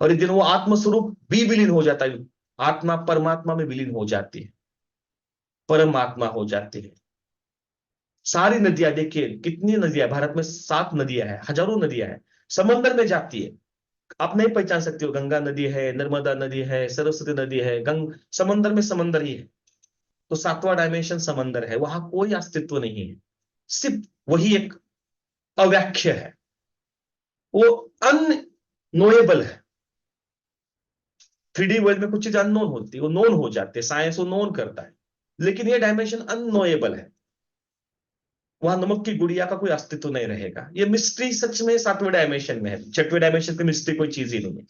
और एक दिन वो आत्मस्वरूप भी विलीन हो जाता है, आत्मा परमात्मा में विलीन हो जाती है, परमात्मा हो जाती है। सारी नदियां देखिए, कितनी नदियां भारत में, 7 नदियां हैं, हजारों नदियां हैं, समंदर में जाती है। आप नहीं पहचान सकते हो, गंगा नदी है, नर्मदा नदी है, सरस्वती नदी है, समंदर में समंदर ही है। तो 7वां डायमेंशन समंदर है, वहां कोई अस्तित्व नहीं है, सिर्फ वही एक अव्याख्या है। वो अननोएबल है। 3D वर्ल्ड में कुछ चीज अननोन होती है, वो नोन हो जाते हैं, साइंस वो नोन करता है। लेकिन ये डायमेंशन अननोएबल है, वहां नमक की गुड़िया का कोई अस्तित्व नहीं रहेगा। ये मिस्ट्री सच में 7वें डायमेंशन में है, 6वें डायमेंशन की मिस्ट्री कोई चीज ही नहीं है।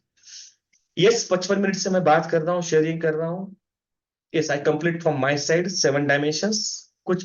यस, 55 मिनट से मैं बात कर रहा हूँ, शेयरिंग कर रहा हूँ। Yes, I complete from my side 7 dimension. कुछ